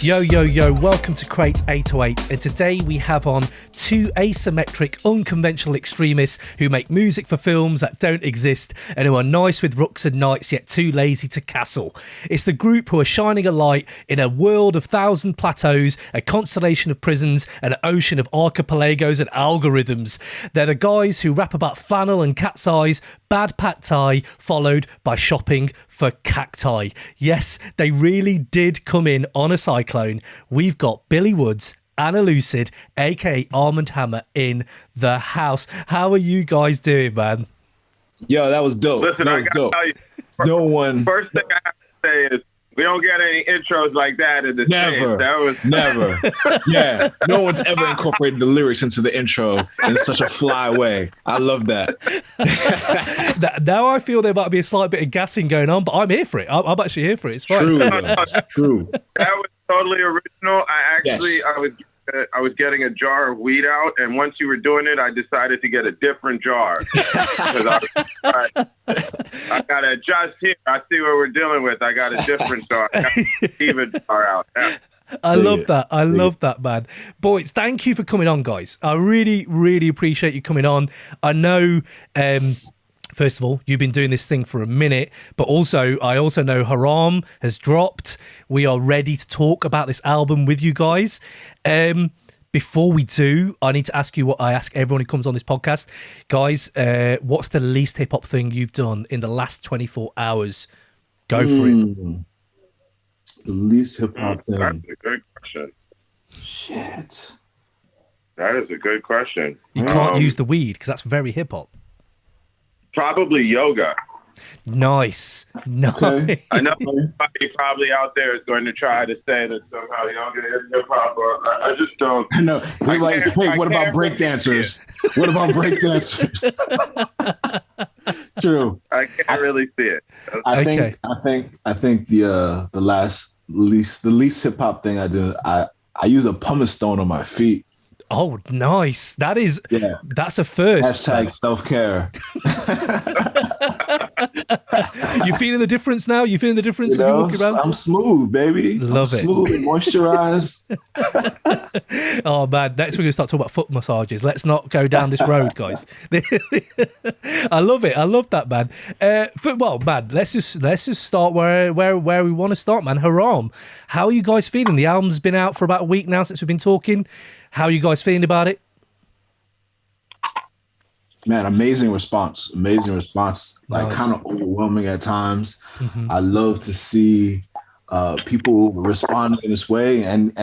Yo, yo, yo, welcome to Crate 808, and today we have on two asymmetric, unconventional extremists who make music for films that don't exist and who are nice with rooks and knights yet too lazy to castle. It's the group who are shining a light in a world of thousand plateaus, a constellation of prisons, and an ocean of archipelagos and algorithms. They're the guys who rap about flannel and cat's eyes, bad pad thai, followed by shopping for cacti. Yes, they really did come in on a cyclone. We've got Billy Woods and Elucid, aka Armand Hammer, in the house. How are you guys doing, man? Yo, that was dope. Listen, that was dope. Tell you, no one. First thing I have to say is we don't get any intros like that in the Never. States. That was never. Yeah, no one's ever incorporated the lyrics into the intro in such a fly way. I love that. Now I feel there might be a slight bit of gassing going on, but I'm here for it. I'm actually here for it. It's fine. True, true. That was totally original. I was getting a jar of weed out, and once you were doing it, I decided to get a different jar. Because I got to adjust here. I see what we're dealing with. I got a different jar. I got an even jar out. Yeah. I love that. I love that, man. Boys, thank you for coming on, guys. I really, really appreciate you coming on. I know... first of all, you've been doing this thing for a minute, but I also know Haram has dropped. We are ready to talk about this album with you guys. Before we do, I need to ask you what I ask everyone who comes on this podcast. Guys, what's the least hip-hop thing you've done in the last 24 hours? Go for it. The least hip-hop thing. That's a good question. Shit. That is a good question. You can't use the weed because that's very hip-hop. Probably yoga. Nice. Okay. I know somebody probably out there is going to try to say that somehow yoga is hip hop, but I just don't. I know. We're like, hey, what about breakdancers? What about breakdancers? True. I can't really see it. I think the least hip hop thing I do, I use a pumice stone on my feet. Oh, nice. That's a first. Hashtag self-care. You feeling the difference now? You feeling the difference? I'm smooth, baby. Love it. Smooth, moisturized. Oh, man. Next we're going to start talking about foot massages. Let's not go down this road, guys. I love it. I love that, man. Well, man, let's just start where we want to start, man. Haram, how are you guys feeling? The album's been out for about a week now since we've been talking. How are you guys feeling about it? Man, amazing response. Like Nice. kind of overwhelming at times. Mm-hmm. I love to see people responding in this way and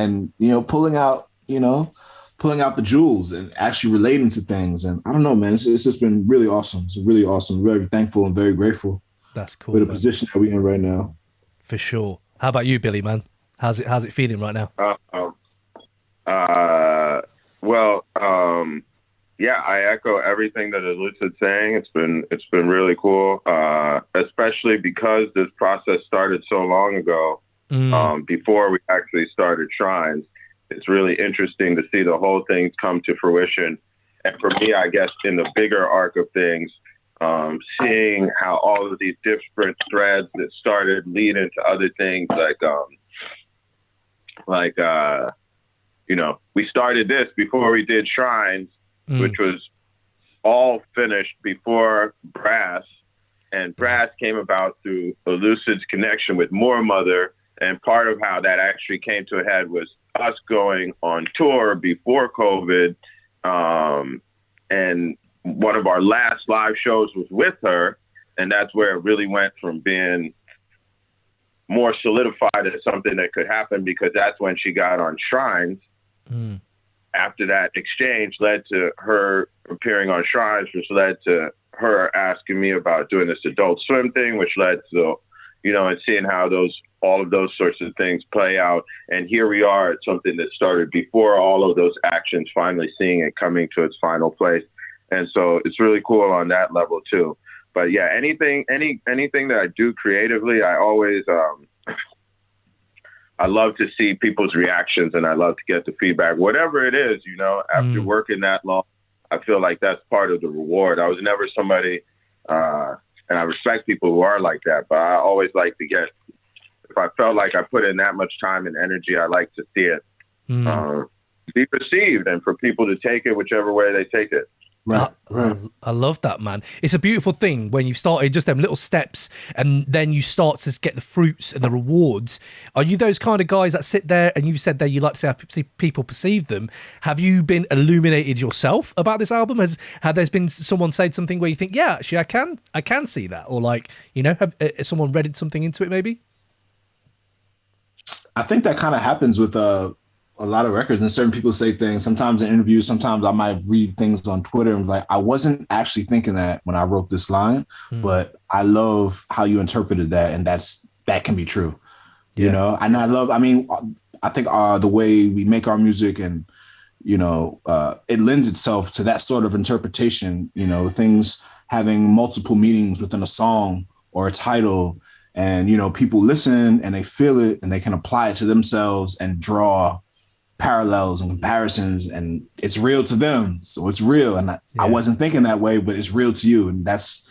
pulling out the jewels and actually relating to things. And I don't know, man, it's just been really awesome. It's really awesome. Very thankful and very grateful. That's cool. For the position that we're in right now. For sure. How about you, Billy, man? How's it feeling right now? Yeah, I echo everything that Elucid's saying. It's been really cool, especially because this process started so long ago. Before we actually started Shrines, it's really interesting to see the whole thing come to fruition. And for me, I guess in the bigger arc of things, seeing how all of these different threads that started lead into other things we started this before we did Shrines, which was all finished before Brass. And Brass came about through Elucid's connection with More Mother. And part of how that actually came to a head was us going on tour before COVID. And one of our last live shows was with her. And that's where it really went from being more solidified as something that could happen, because that's when she got on Shrines. After that exchange led to her appearing on Shrines, which led to her asking me about doing this Adult Swim thing, which led to, and seeing how all of those sorts of things play out. And here we are at something that started before all of those actions, finally seeing it coming to its final place. And so it's really cool on that level too. But yeah, anything that I do creatively, I always, I love to see people's reactions, and I love to get the feedback, whatever it is, after working that long. I feel like that's part of the reward. I was never somebody, And I respect people who are like that, but I always like to get, if I felt like I put in that much time and energy, I like to see it be perceived and for people to take it whichever way they take it. Right. I love that, man. It's a beautiful thing when you started just them little steps and then you start to get the fruits and the rewards. Are you those kind of guys that sit there, and you said there you like to see how people perceive them? Have you been illuminated yourself about this album? Has there's been someone said something where you think, yeah, actually I can see that? Or like, you know, have someone read something into it maybe? I think that kind of happens with a lot of records, and certain people say things sometimes in interviews. Sometimes I might read things on Twitter and like, I wasn't actually thinking that when I wrote this line, but I love how you interpreted that. And that can be true, you know? And I think the way we make our music and, you know, it lends itself to that sort of interpretation, you know, things having multiple meanings within a song or a title. And, you know, people listen and they feel it and they can apply it to themselves and draw parallels and comparisons, and it's real to them. So it's real. And I wasn't thinking that way, but it's real to you. And that's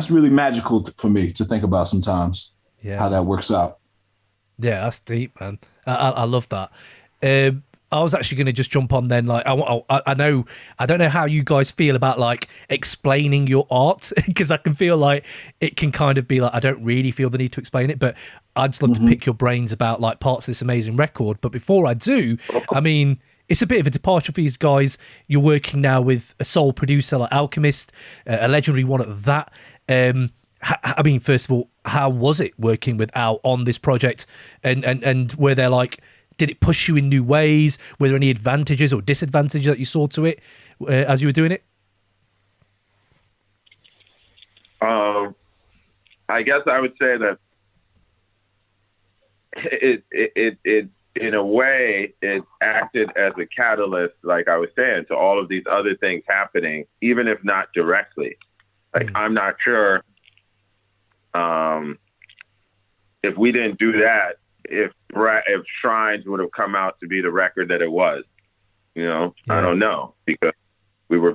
really magical for me to think about sometimes, how that works out. Yeah, that's deep, man. I love that. I was actually going to just jump on then. Like, I don't know how you guys feel about like explaining your art, because I can feel like it can kind of be like, I don't really feel the need to explain it, but I'd just love to pick your brains about like parts of this amazing record. But before I do, I mean, it's a bit of a departure for these guys. You're working now with a soul producer like Alchemist, a legendary one at that. I mean, first of all, how was it working with Al on this project? And were there like, did it push you in new ways? Were there any advantages or disadvantages that you saw to it as you were doing it? I guess I would say that it in a way, it acted as a catalyst, like I was saying, to all of these other things happening, even if not directly. Like, I'm not sure if we didn't do that, if Shrines would have come out to be the record that it was, you know, I don't know, because we were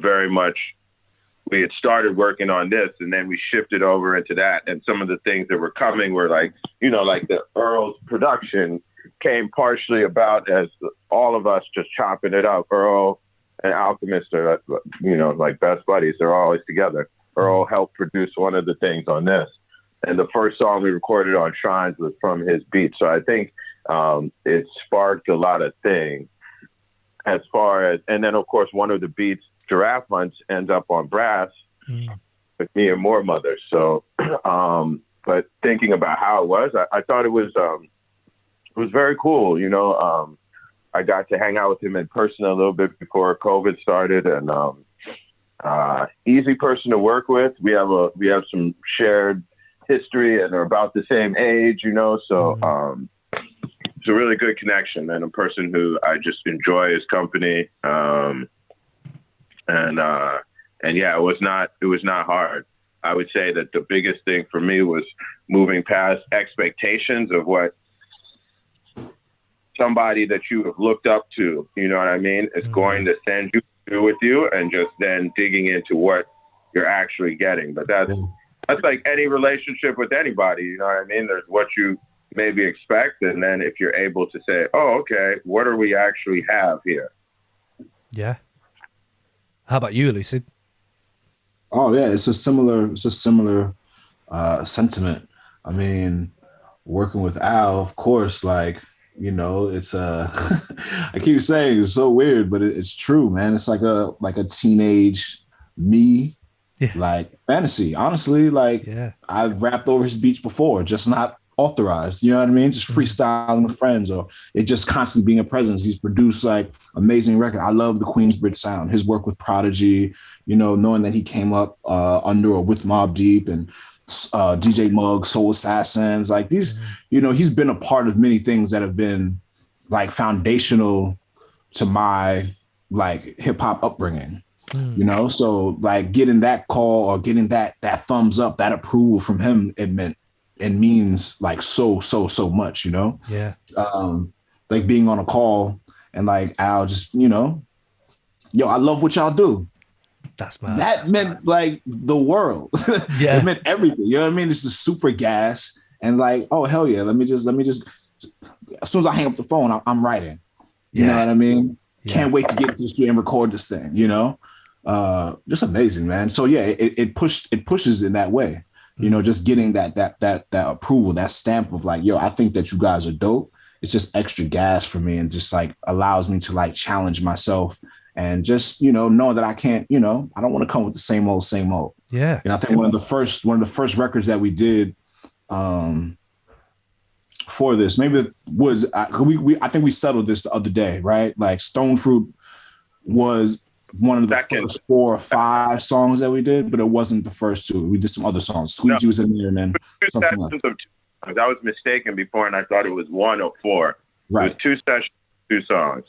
we had started working on this and then we shifted over into that. And some of the things that were coming were like, you know, like the Earl's production came partially about as all of us just chopping it up. Earl and Alchemist are, you know, like best buddies. They're always together. Earl helped produce one of the things on this. And the first song we recorded on Shrines was from his beat. So I think it sparked a lot of things as far as, and then of course, one of the beats, Giraffe Hunts, ends up on Brass with me and More Mother. So, but thinking about how it was, I thought it was very cool. You know, I got to hang out with him in person a little bit before COVID started, and easy person to work with. We have some shared history and are about the same age, you know, so it's a really good connection, and a person who I just enjoy his company. And yeah, it was not hard. I would say that the biggest thing for me was moving past expectations of what somebody that you have looked up to, you know what I mean, is going to send you through with you, and just then digging into what you're actually getting. But that's like any relationship with anybody, you know what I mean? There's what you maybe expect, and then if you're able to say, oh, okay, what do we actually have here? Yeah. How about you, Elucid? Oh yeah, it's a similar sentiment. I mean, working with Al, of course, like, you know, it's I keep saying it's so weird, but it's true, man. It's like a teenage me, like fantasy. Honestly, like I've rapped over his beats before, just not authorized. You know what I mean? Just freestyling with friends, or it just constantly being a presence. He's produced like amazing records. I love the Queensbridge sound. His work with Prodigy, you know, knowing that he came up under or with Mobb Deep and DJ Muggs, Soul Assassins, like these, you know, he's been a part of many things that have been like foundational to my like hip hop upbringing, you know? So like getting that call or getting that thumbs up, that approval from him, it means like so much, you know? Yeah. Like being on a call and like Al just, you know, yo, I love what y'all do. That's mad. That meant like the world. Yeah. It meant everything. You know what I mean? It's just super gas and like, oh hell yeah. Let me just as soon as I hang up the phone, I'm writing. You know what I mean? Yeah. Can't wait to get to the studio and record this thing, you know? Just amazing, man. So yeah, it pushes in that way. You know, just getting that approval, that stamp of like, yo, I think that you guys are dope. It's just extra gas for me and just like allows me to like challenge myself and just, you know that I can't, I don't want to come with the same old. Yeah. And I think one of the first records that we did for this, maybe Woods, I think we settled this the other day, right? Like Stonefruit was one of the first 4 or 5 songs that we did, but it wasn't the first 2. We did some other songs. Squeegee was in there, and then something like that. I was mistaken before, and I thought it was 1 or 4. Right. It was 2 sessions, 2 songs.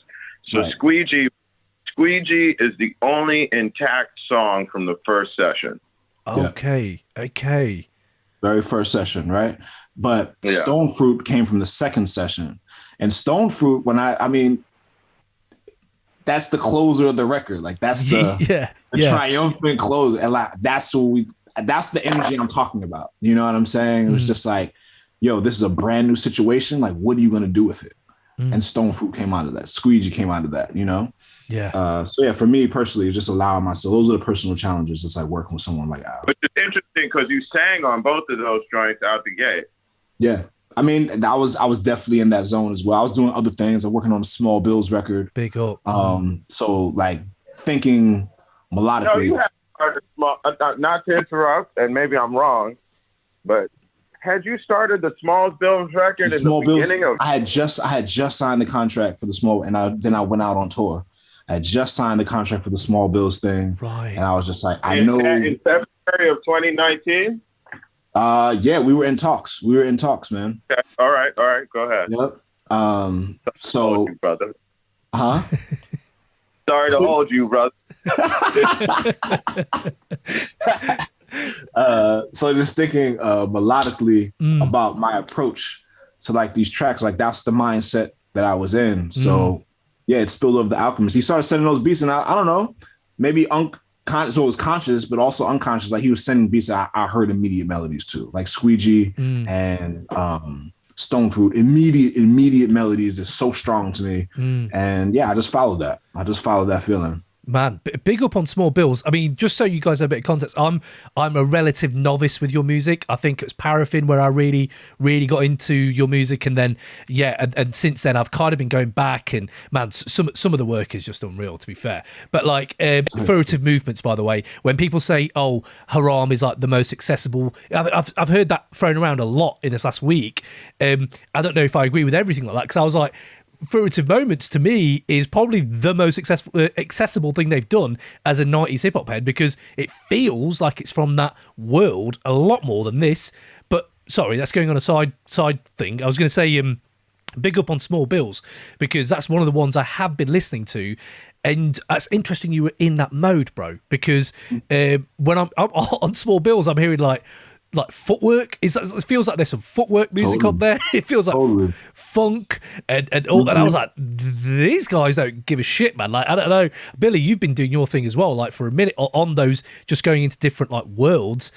So right. Squeegee is the only intact song from the first session. Okay. Very first session, right? But Stonefruit came from the second session. And Stonefruit, when I mean, that's the closer of the record. Like that's the triumphant closer. And like that's the energy I'm talking about. You know what I'm saying? It was just like, yo, this is a brand new situation. Like, what are you gonna do with it? And Stonefruit came out of that. Squeegee came out of that, Yeah. So yeah, for me personally, it's just allowing myself. Those are the personal challenges. It's like working with someone like Al. Which is interesting because you sang on both of those joints out the gate. Yeah. I mean, I was definitely in that zone as well. I was doing other things. I'm working on a Small Bills record. Big up. So like thinking melodically. No, you had small, not to interrupt, and maybe I'm wrong, but had you started the Small Bills record in the beginning of? I had just signed the contract for the Small, and then I went out on tour. I had just signed the contract for the Small Bills thing, right? And I was just like, I know. In February of 2019. Yeah, we were in talks. Man. Okay. All right, go ahead. Yep. So, you, brother. Huh? Sorry to hold you, brother. So just thinking melodically about my approach to like these tracks, like that's the mindset that I was in. So yeah, it spilled over the Alchemist. He started sending those beats, and I don't know, maybe so it was conscious, but also unconscious. Like he was sending beats that I heard immediate melodies too, like Squeegee and Stonefruit. Immediate melodies is so strong to me, and yeah, I just followed that. Feeling. Man, big up on Small Bills. I mean, just so you guys have a bit of context, I'm a relative novice with your music. I think it's Paraffin where I really, really got into your music, and then and since then I've kind of been going back, and man, some of the work is just unreal, to be fair. But like Furtive Movements, by the way, when people say, "Oh, Haram is like the most accessible," I've heard that thrown around a lot in this last week. I don't know if I agree with everything like that, because I was like, Furtive Moments to me is probably the most accessible thing they've done as a 90s hip hop head, because it feels like it's from that world a lot more than this. But sorry, that's going on a side thing. I was going to say big up on Small Bills, because that's one of the ones I have been listening to, and it's interesting you were in that mode, bro, because when I'm on Small Bills, I'm hearing like footwork. It feels like there's some footwork music on there. It feels like funk and all. And I was like, these guys don't give a shit, man. Like, I don't know, Billy, you've been doing your thing as well, like for a minute on those, just going into different like worlds.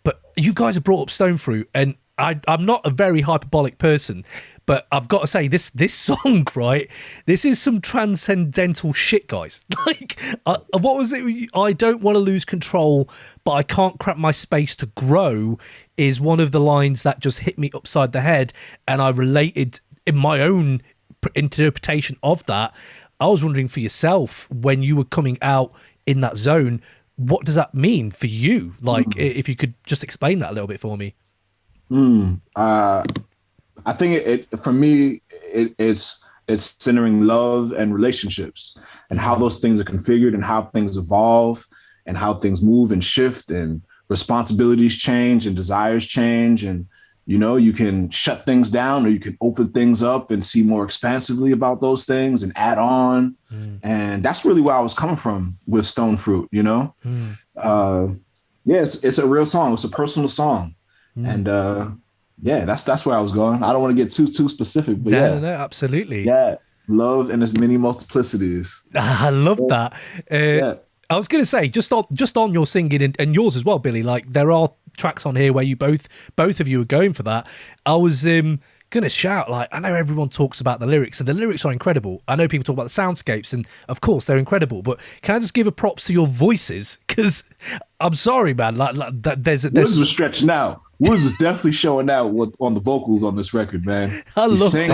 But you guys have brought up Stonefruit, and I'm not a very hyperbolic person, but I've got to say this song, right? This is some transcendental shit, guys. Like, what was it? I don't want to lose control, but I can't crack my space to grow is one of the lines that just hit me upside the head, and I related in my own interpretation of that. I was wondering for yourself, when you were coming out in that zone, what does that mean for you? Like, if you could just explain that a little bit for me. I think it for me, it's centering love and relationships, and how those things are configured, and how things evolve, and how things move and shift, and responsibilities change and desires change. And, you can shut things down, or you can open things up and see more expansively about those things and add on. And that's really where I was coming from with Stonefruit, it's a real song. It's a personal song. And that's where I was going. I don't want to get too specific, but no, absolutely. Yeah, love and its many multiplicities. I love that. I was going to say, just on your singing and yours as well, Billy. Like there are tracks on here where you both of you are going for that. I was going to shout, like, I know everyone talks about the lyrics, and the lyrics are incredible. I know people talk about the soundscapes, and of course they're incredible. But can I just give a props to your voices? Because I'm sorry, man. Like there's Woods was stretching out. Woods was definitely showing out on the vocals on this record, man. I loved it.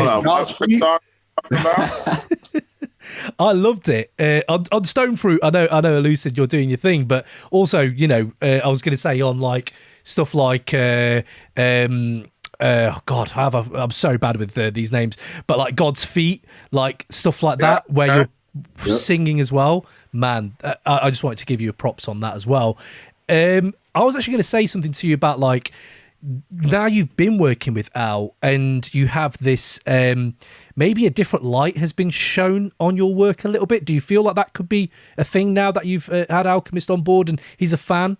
I loved it. On Stonefruit, I know, Elucid, you're doing your thing, but also, you know, I was going to say on like stuff like, oh God, I'm so bad with these names, but like God's Feet, like stuff like that, where you're singing as well. Man, I just wanted to give you a props on that as well. I was actually going to say something to you about like, now you've been working with Al and you have this, maybe a different light has been shown on your work a little bit. Do you feel like that could be a thing now that you've had Alchemist on board and he's a fan?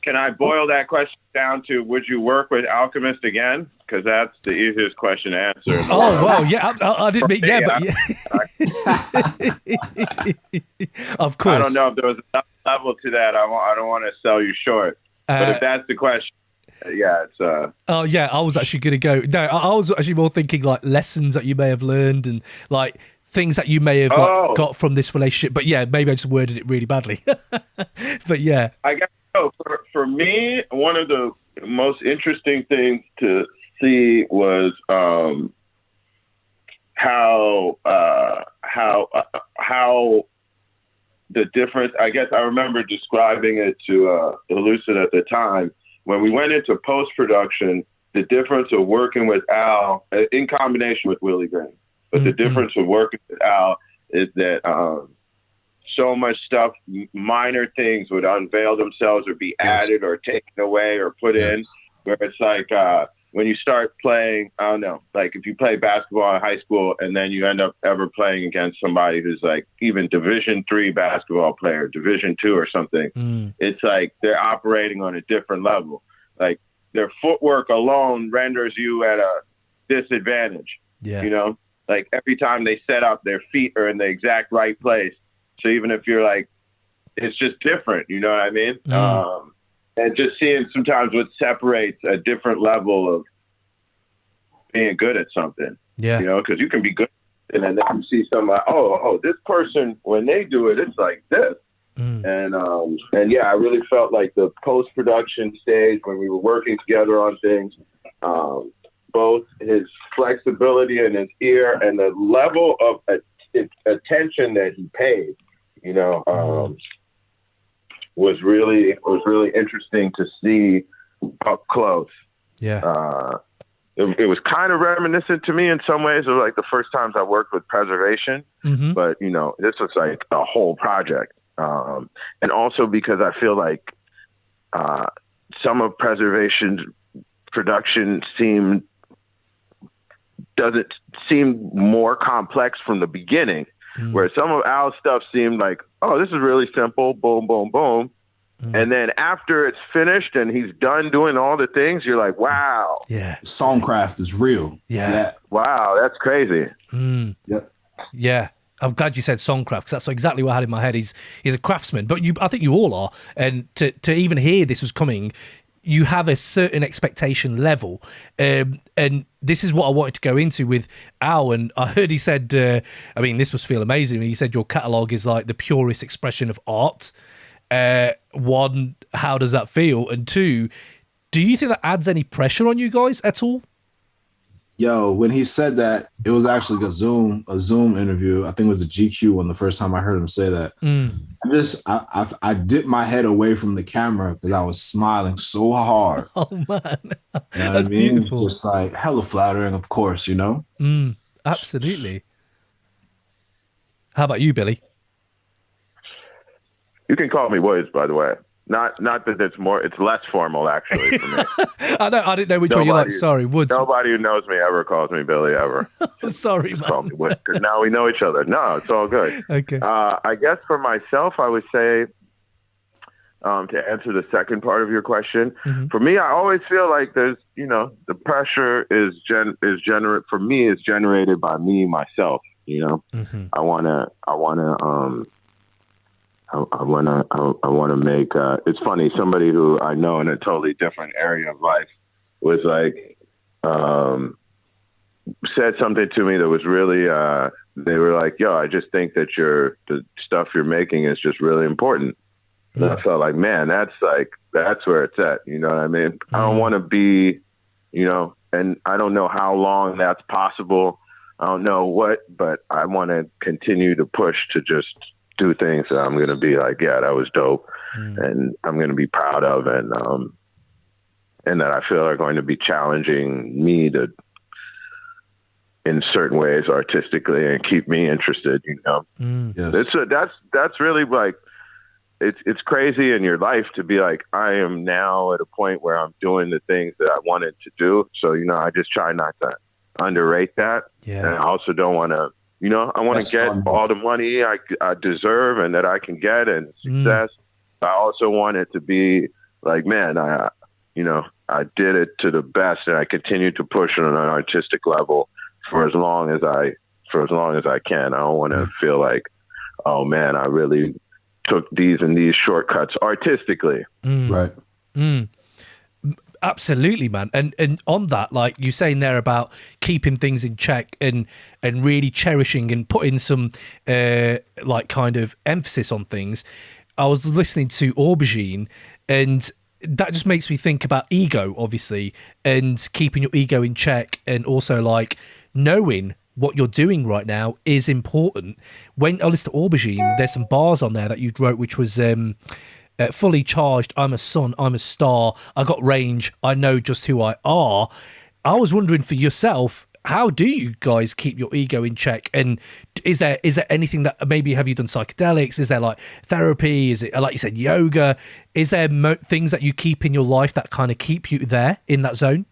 Can I boil that question down to, would you work with Alchemist again? Because that's the easiest question to answer. Oh, well, yeah, I didn't mean, yeah, but yeah. Of course. I don't know if there was enough level to that. I don't want to sell you short. But if that's the question, yeah, it's... Oh, yeah, I was actually going to go... No, I was actually more thinking, like, lessons that you may have learned and, like, things that you may have like, got from this relationship. But, yeah, maybe I just worded it really badly. But, yeah. I guess so. For me, one of the most interesting things to see was how the difference. I guess I remember describing it to Elucid at the time when we went into post production. The difference of working with Al in combination with Willie Green, but the difference of working with Al is that so much stuff, minor things would unveil themselves or be added or taken away or put in, where it's like when you start playing, I don't know, like if you play basketball in high school and then you end up ever playing against somebody who's like even Division III basketball player, Division II or something, it's like they're operating on a different level. Like their footwork alone renders you at a disadvantage, you know? Like every time they set up, their feet are in the exact right place. So even if you're like, it's just different, you know what I mean? And just seeing sometimes what separates a different level of being good at something, you know, because you can be good and then you see somebody, this person, when they do it, it's like this. And yeah, I really felt like the post-production stage when we were working together on things, both his flexibility and his ear and the level of attention that he paid, you know, was really interesting to see up close. Yeah. It was kind of reminiscent to me in some ways of like the first times I worked with Preservation, but you know, this was like a whole project. And also because I feel like some of Preservation's production doesn't seem more complex from the beginning, where some of Al's stuff seemed like, oh, this is really simple, boom, boom, boom. And then after it's finished and he's done doing all the things, you're like, wow. Yeah. Songcraft is real. Yeah. Wow, that's crazy. Yep. Yeah. I'm glad you said songcraft because that's exactly what I had in my head. He's a craftsman, but I think you all are. And to even hear this was coming, you have a certain expectation level. And this is what I wanted to go into with Al. And I heard he said, this must feel amazing. He said your catalogue is like the purest expression of art. One, how does that feel? And two, do you think that adds any pressure on you guys at all? Yo, when he said that, it was actually a Zoom interview. I think it was a GQ one the first time I heard him say that. I dipped my head away from the camera because I was smiling so hard. Oh man, you know that's beautiful. It's like hella flattering, of course, you know. Absolutely. How about you, Billy? You can call me Woods, by the way. Not that it's less formal actually for me. I didn't know which one you like. Sorry, Woods. Nobody who knows me ever calls me Billy ever. Sorry, man. Call me Woods because now we know each other. No, it's all good. Okay. I guess for myself, I would say to answer the second part of your question, for me, I always feel like there's, you know, the pressure is generated by me myself. You know, Mm-hmm. I want to make. It's funny. Somebody who I know in a totally different area of life was like, said something to me that was really. They were like, "Yo, I just think that the stuff you're making is just really important." And I felt like, man, that's where it's at. You know what I mean? I don't want to be, you know, and I don't know how long that's possible. I don't know what, but I want to continue to push to just do things that I'm going to be like, yeah, that was dope. And I'm going to be proud of, and that I feel are going to be challenging me to, in certain ways artistically, and keep me interested, you know. Yes. That's really like, it's crazy in your life to be like, I am now at a point where I'm doing the things that I wanted to do. So, you know, I just try not to underrate that. Yeah. And I also don't want to, you know, I want to get all the money I deserve and that I can get, and success. I also want it to be like, man, I did it to the best, and I continue to push on an artistic level for as long as I can. I don't want to feel like, oh man, I really took these and these shortcuts artistically. Right. Absolutely, man. And on that, like you saying there about keeping things in check and really cherishing and putting some like kind of emphasis on things. I was listening to Aubergine, and that just makes me think about ego, obviously, and keeping your ego in check, and also like knowing what you're doing right now is important. When I listen to Aubergine, there's some bars on there that you wrote, which was fully charged, I'm a sun, I'm a star, I got range, I know just who I are. I was wondering for yourself, how do you guys keep your ego in check? And is there anything that maybe, have you done psychedelics? Is there like therapy? Is it, like you said, yoga? Is there things that you keep in your life that kind of keep you there in that zone?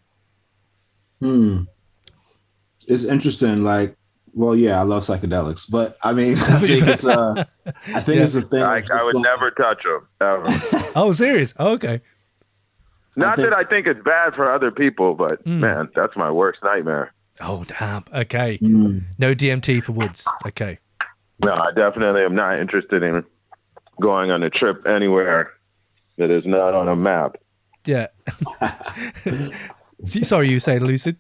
It's interesting. Like, well, yeah, I love psychedelics, but I mean, I think it's it's a thing. I would never touch them ever. Oh, serious? Oh, okay. Not that I think it's bad for other people, but man, that's my worst nightmare. Oh, damn. Okay. No DMT for Woods. Okay. No, I definitely am not interested in going on a trip anywhere that is not on a map. Yeah. Sorry, you were saying, Lucid?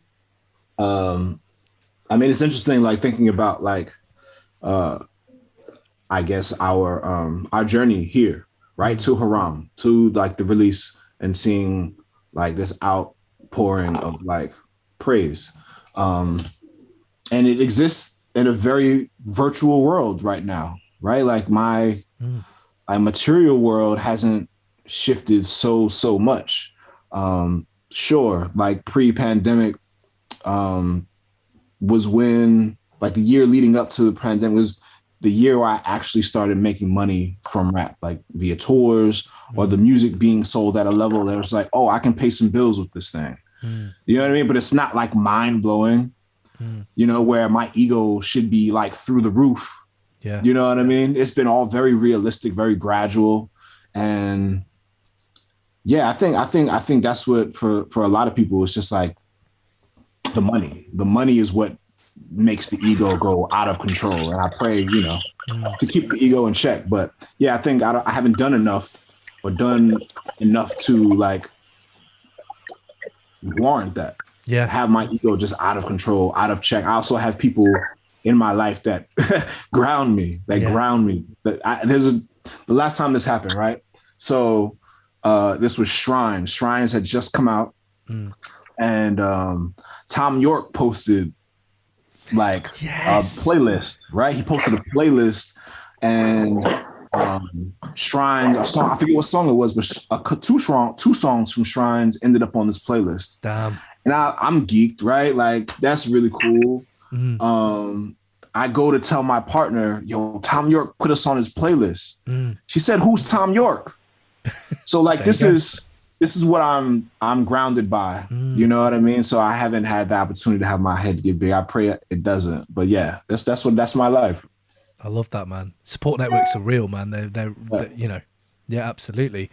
I mean, it's interesting, like thinking about like, I guess our journey here, right, to Haram, to like the release, and seeing like this outpouring of like praise, and it exists in a very virtual world right now, right? Like my material world hasn't shifted so much. Sure, like pre-pandemic, was when, like, the year leading up to the pandemic was the year where I actually started making money from rap, like via tours or the music being sold at a level that was like, oh, I can pay some bills with this thing. You know what I mean? But it's not like mind blowing, you know, where my ego should be like through the roof. Yeah. You know what I mean? It's been all very realistic, very gradual. And yeah, I think that's what for a lot of people, it's just like, the money is what makes the ego go out of control. And I pray, you know, to keep the ego in check. But yeah, I think I haven't done enough to like warrant that. Yeah. Have my ego just out of control, out of check. I also have people in my life that ground me. The last time this happened, right? So this was Shrines. Shrines had just come out. And Thom Yorke posted like a playlist, right? He posted a playlist, and Shrines, a song, I forget what song it was, but two songs from Shrines ended up on this playlist. Damn. And I'm geeked, right? Like, that's really cool. I go to tell my partner, yo, Thom Yorke put us on his playlist. She said, who's Thom Yorke? So like, this is what I'm grounded by. You know what I mean? So I haven't had the opportunity to have my head get big. I pray it doesn't. But yeah, that's my life. I love that, man. Support networks are real, man. They're you know, yeah, absolutely.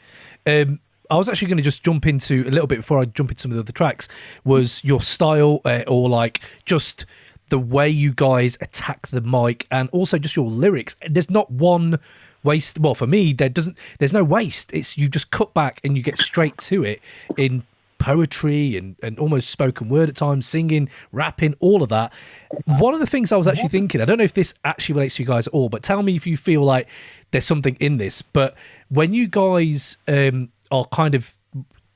I was actually going to just jump into a little bit before I jump into some of the other tracks, was your style or like just the way you guys attack the mic, and also just your lyrics. There's not one waste. Well, for me, there's no waste. It's you just cut back and you get straight to it in poetry and almost spoken word at times, singing, rapping, all of that. One of the things I was actually thinking, I don't know if this actually relates to you guys at all, but tell me if you feel like there's something in this. But when you guys are kind of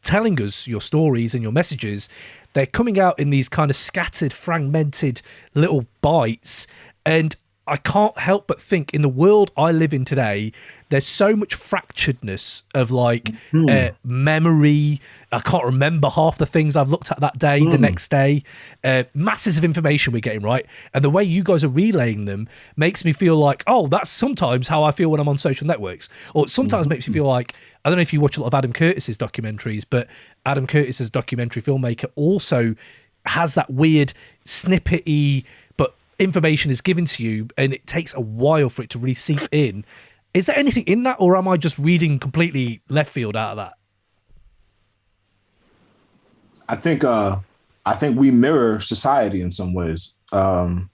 telling us your stories and your messages, they're coming out in these kind of scattered, fragmented little bites. And I can't help but think, in the world I live in today, there's so much fracturedness of like memory. I can't remember half the things I've looked at that day, the next day. Masses of information we're getting, right? And the way you guys are relaying them makes me feel like, oh, that's sometimes how I feel when I'm on social networks. Or sometimes makes me feel like, I don't know if you watch a lot of Adam Curtis's documentaries, but Adam Curtis as a documentary filmmaker also has that weird snippety, but information is given to you and it takes a while for it to really seep in. Is there anything in that, or am I just reading completely left field out of that? I think we mirror society in some ways. I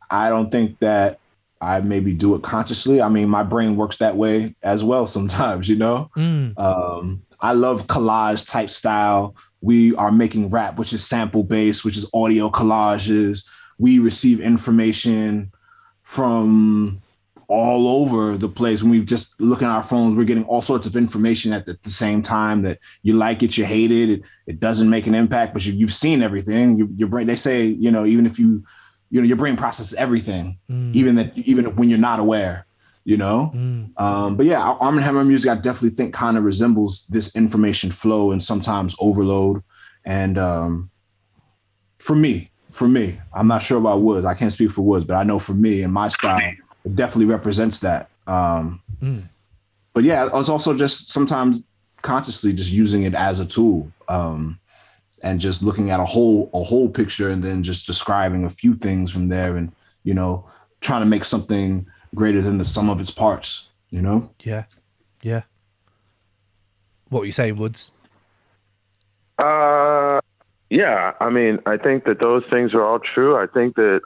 don't think that I maybe do it consciously. I mean, my brain works that way as well sometimes, you know? I love collage type style. We are making rap, which is sample based, which is audio collages. We receive information from all over the place. When we just look at our phones, we're getting all sorts of information at the same time, that you like it, you hate it. It doesn't make an impact, but you've seen everything. Your brain, they say, you know, even if your brain processes everything, even when you're not aware, you know? But yeah, Armand Hammer music, I definitely think kind of resembles this information flow and sometimes overload. And for me, I'm not sure about Woods. I can't speak for Woods, but I know for me and my style, it definitely represents that. But yeah, it's also just sometimes consciously just using it as a tool, and just looking at a whole picture and then just describing a few things from there, and, you know, trying to make something greater than the sum of its parts, you know? Yeah. Yeah. What were you saying, Woods? Yeah, I mean, I think that those things are all true. I think that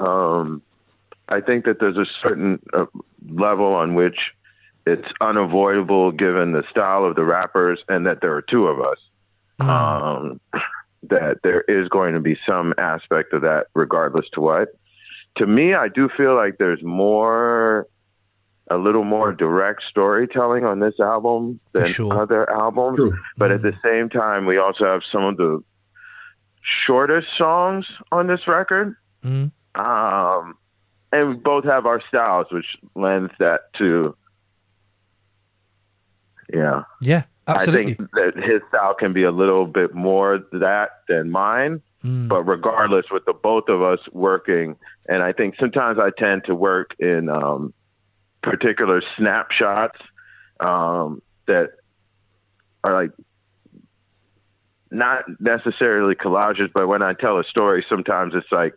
there's a certain level on which it's unavoidable, given the style of the rappers, and that there are two of us, that there is going to be some aspect of that, regardless to what. To me, I do feel like there's a little more direct storytelling on this album than other albums. True. But at the same time, we also have some of the shortest songs on this record. And we both have our styles, which lends that to, yeah, absolutely. I think that his style can be a little bit more that than mine, but regardless, with the both of us working, and I think sometimes I tend to work in particular snapshots that are like not necessarily collages, but when I tell a story, sometimes it's like,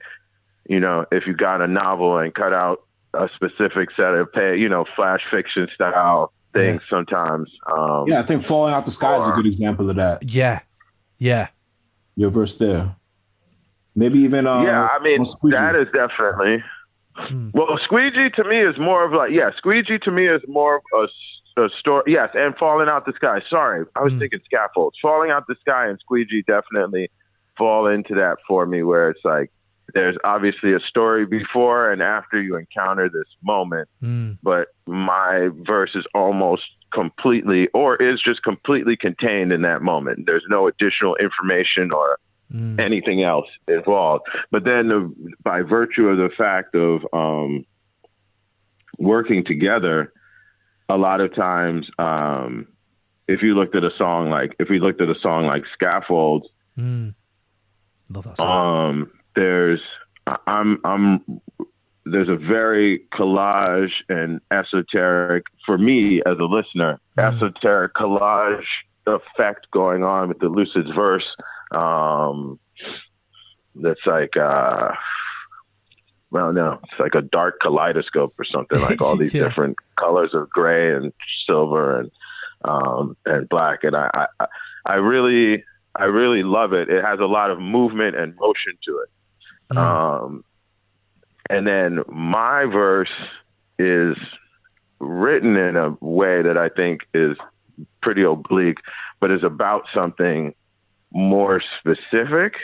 you know, if you got a novel and cut out a specific set of flash fiction style things sometimes. I think Falling Out the Sky is a good example of that. Yeah. Your verse there. Maybe even I mean, that is definitely well, Squeegee to me is more of like, Squeegee to me is more of a story. Yes, and Falling Out the Sky. Sorry, I was thinking Scaffolds. Falling Out the Sky and Squeegee definitely fall into that for me, where it's like there's obviously a story before and after you encounter this moment, but my verse is almost completely, or is just completely contained in that moment. There's no additional information or anything else involved. But then by virtue of the fact of working together, a lot of times, if we looked at a song like Scaffolds, love that song. There's a very collage and esoteric, for me as a listener, esoteric collage effect going on with the Lucid's verse. That's like, it's like a dark kaleidoscope or something, like all these different colors of gray and silver and black. And I really love it. It has a lot of movement and motion to it. And then my verse is written in a way that I think is pretty oblique, but is about something more specific.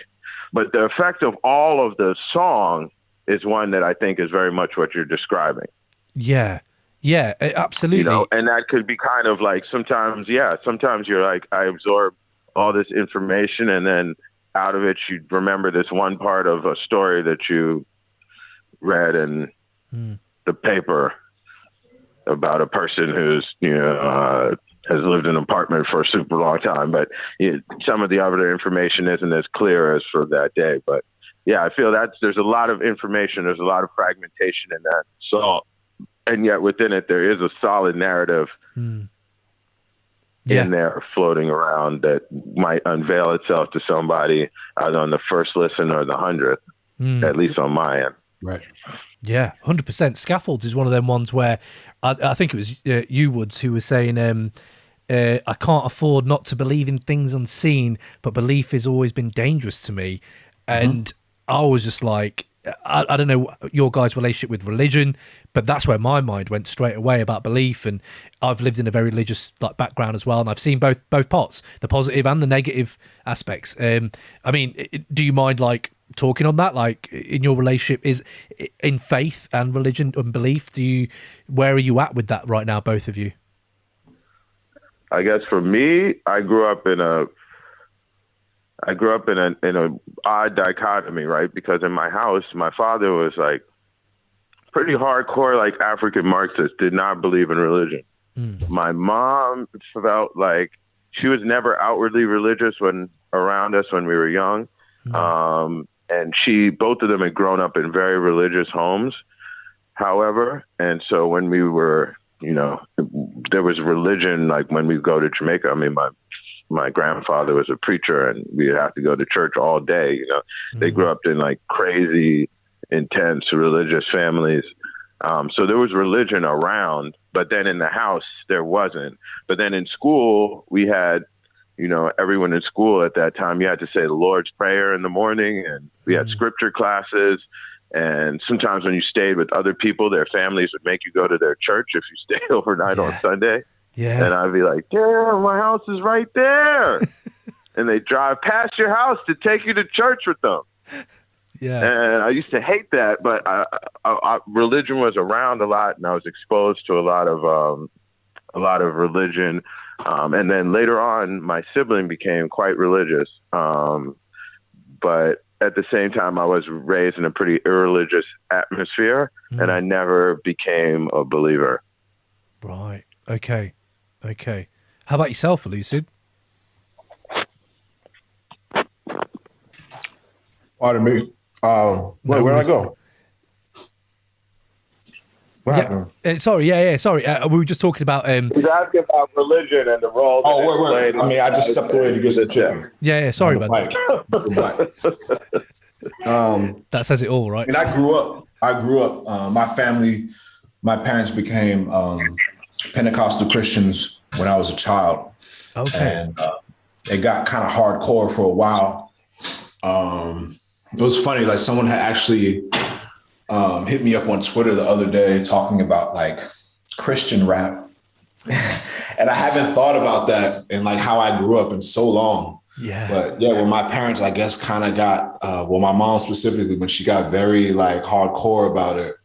But the effect of all of the song is one that I think is very much what you're describing. Yeah. Yeah, absolutely. You know, and that could be kind of like sometimes you're like, I absorb all this information, and then out of it, you remember this one part of a story that you read in the paper about a person who's, has lived in an apartment for a super long time, but some of the other information isn't as clear as for that day. But yeah, I feel there's a lot of information. There's a lot of fragmentation in that song. And yet within it, there is a solid narrative in there floating around that might unveil itself to somebody either on the first listen or the 100th, at least on my end. Right. Yeah, 100%. Scaffolds is one of them ones where I think it was you, Woods, who was saying, I can't afford not to believe in things unseen, but belief has always been dangerous to me. And I was just like, I don't know your guys' relationship with religion, but that's where my mind went straight away about belief. And I've lived in a very religious background as well, and I've seen both parts, the positive and the negative aspects. I mean, do you mind talking on that, in your relationship is in faith and religion and belief? Where are you at with that right now, both of you? I guess for me, I grew up in a odd dichotomy, right? Because in my house, my father was pretty hardcore, African Marxist, did not believe in religion. My mom felt like she was never outwardly religious around us when we were young. And both of them had grown up in very religious homes, however. And so when we were, there was religion, when we go to Jamaica, I mean, my grandfather was a preacher and we'd have to go to church all day. They grew up in crazy, intense religious families. So there was religion around, but then in the house, there wasn't. But then in school, we had, everyone in school at that time, you had to say the Lord's Prayer in the morning, and we had scripture classes. And sometimes when you stayed with other people, their families would make you go to their church if you stayed overnight on Sunday. Yeah. And I'd be like, damn, my house is right there. And they drive past your house to take you to church with them. Yeah. And I used to hate that, but religion was around a lot, and I was exposed to a lot of religion. And then later on, my sibling became quite religious. But at the same time, I was raised in a pretty irreligious atmosphere, and I never became a believer. Right. Okay. How about yourself, Elucid? Pardon me. Where did I go? What happened? Sorry. Sorry. We were just talking about. He's asking about religion and the role. Wait. I mean, I just stepped away to get some chicken. Yeah. Sorry about that. That says it all, right? And I grew up. My family, my parents became Pentecostal Christians when I was a child. Okay. And it got kind of hardcore for a while. It was funny, someone had actually hit me up on Twitter the other day talking about Christian rap. And I haven't thought about that and how I grew up in so long. Yeah. But yeah, when my parents, I guess, kind of got, my mom specifically, when she got very hardcore about it,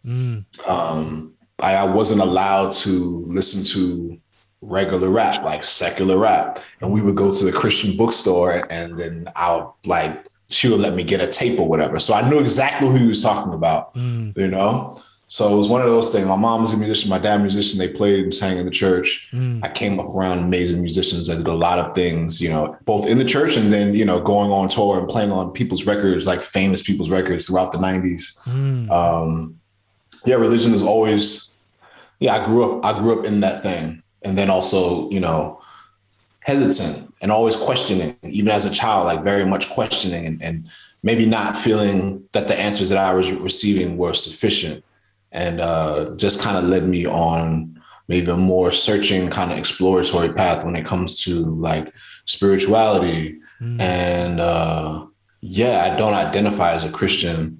I wasn't allowed to listen to regular rap, secular rap. And we would go to the Christian bookstore, and then she would let me get a tape or whatever. So I knew exactly who he was talking about, So it was one of those things. My mom was a musician, my dad was a musician. They played and sang in the church. I came up around amazing musicians that did a lot of things, both in the church and then, going on tour and playing on people's records, famous people's records throughout the 90s. Religion is always, I grew up in that thing. And then also, hesitant and always questioning, even as a child, very much questioning and maybe not feeling that the answers that I was receiving were sufficient. And just kind of led me on maybe a more searching kind of exploratory path when it comes to spirituality. And I don't identify as a Christian.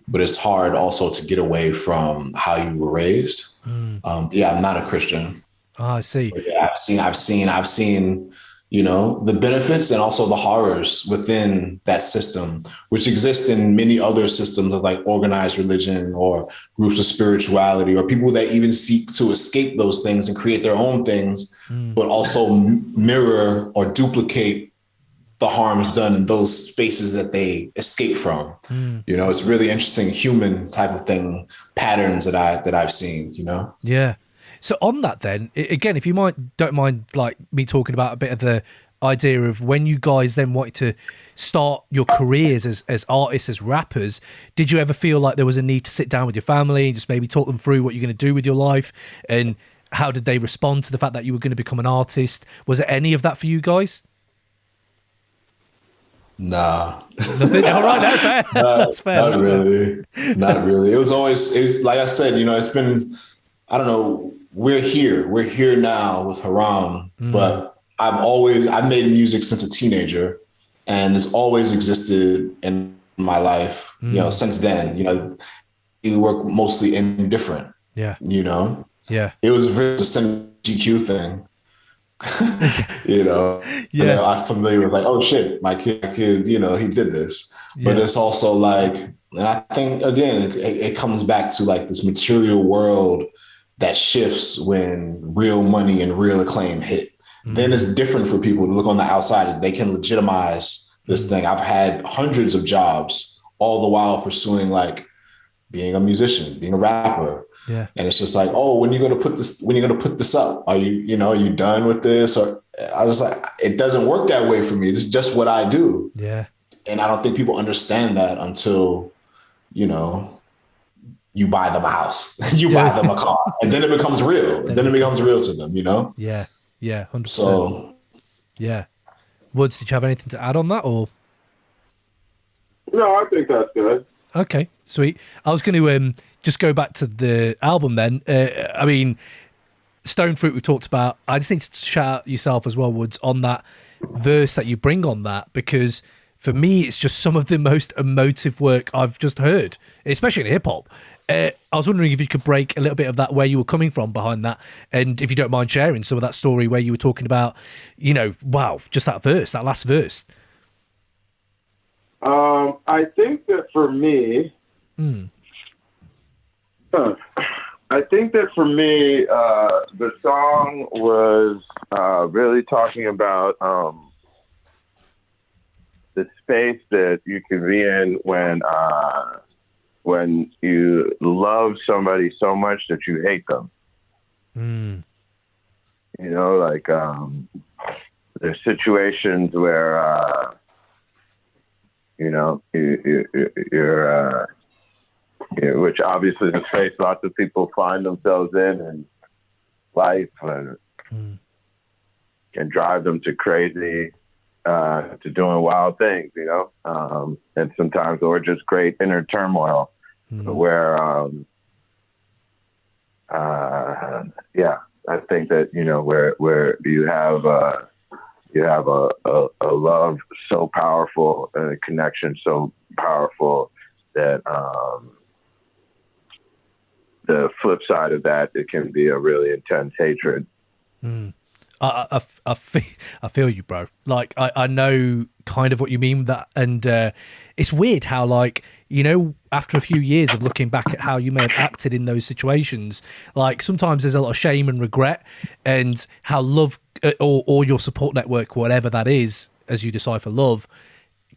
but it's hard also to get away from how you were raised. Yeah, I'm not a Christian. Oh, I see. But yeah, I've seen, you know, the benefits and also the horrors within that system, which exist in many other systems of like organized religion or groups of spirituality, or people that even seek to escape those things and create their own things, but also mirror or duplicate the harms done in those spaces that they escape from. You know, it's really interesting human type of thing, patterns that I've seen, you know? Yeah. So on that then, again, if you don't mind like me talking about a bit of the idea of when you guys then wanted to start your careers as artists, as rappers, did you ever feel like there was a need to sit down with your family and just maybe talk them through what you're going to do with your life? And how did they respond to the fact that you were going to become an artist? Was there any of that for you guys? Nah. Nothing? All right, no, fair. That's fair. Not really. Not really. It was like I said, you know, it's been, I don't know, we're here now with Haram, but I've made music since a teenager, and it's always existed in my life, you know, since then. You know, we work mostly indifferent. Yeah. You know? Yeah. It was really just a GQ thing. You know, yeah, I'm familiar with like, oh shit, my kid, you know, he did this. But it's also like, and I think again, it comes back to like this material world that shifts when real money and real acclaim hit. Then it's different for people to look on the outside and they can legitimize this thing. I've had hundreds of jobs all the while pursuing like being a musician, being a rapper. Yeah. And it's just like, oh, when are you going to put this up? Are you done with this? Or I was like, it doesn't work that way for me. It's just what I do. Yeah. And I don't think people understand that until, you know, you buy them a house, you buy them a car, and then it becomes real. Then it becomes real to them, you know? Yeah. Yeah. 100%. So, yeah. Woods, did you have anything to add on that or? No, I think that's good. Okay, sweet. I was going to just go back to the album then. I mean, Stonefruit we talked about. I just need to shout out yourself as well, Woods, on that verse that you bring on that, because for me, it's just some of the most emotive work I've just heard, especially in hip-hop. I was wondering if you could break a little bit of that, where you were coming from behind that, and if you don't mind sharing some of that story where you were talking about, you know, wow, just that verse, that last verse. I think that for me, the song was really talking about the space that you can be in when you love somebody so much that you hate them. You know, like there's situations where you know, you're which obviously is a space lots of people find themselves in life, and can drive them to crazy, to doing wild things, you know, and sometimes, or just great inner turmoil, where, yeah, I think that, you know, where you have a love so powerful and a connection so powerful that the flip side of that, it can be a really intense hatred. I feel you, bro. Like I know kind of what you mean with that, and it's weird how, like, you know, after a few years of looking back at how you may have acted in those situations, like sometimes there's a lot of shame and regret, and how love or your support network, whatever that is, as you decipher love,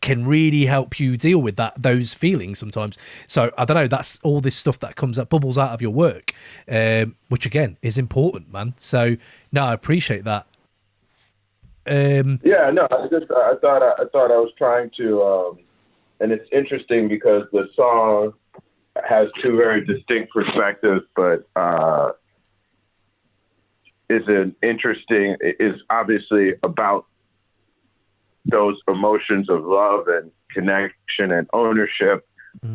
can really help you deal with those feelings sometimes. So I don't know, that's all this stuff that comes up, bubbles out of your work, which again is important, man. So no, I appreciate that. Yeah, no, I thought I was trying to, and it's interesting because the song has two very distinct perspectives, but is obviously about those emotions of love and connection and ownership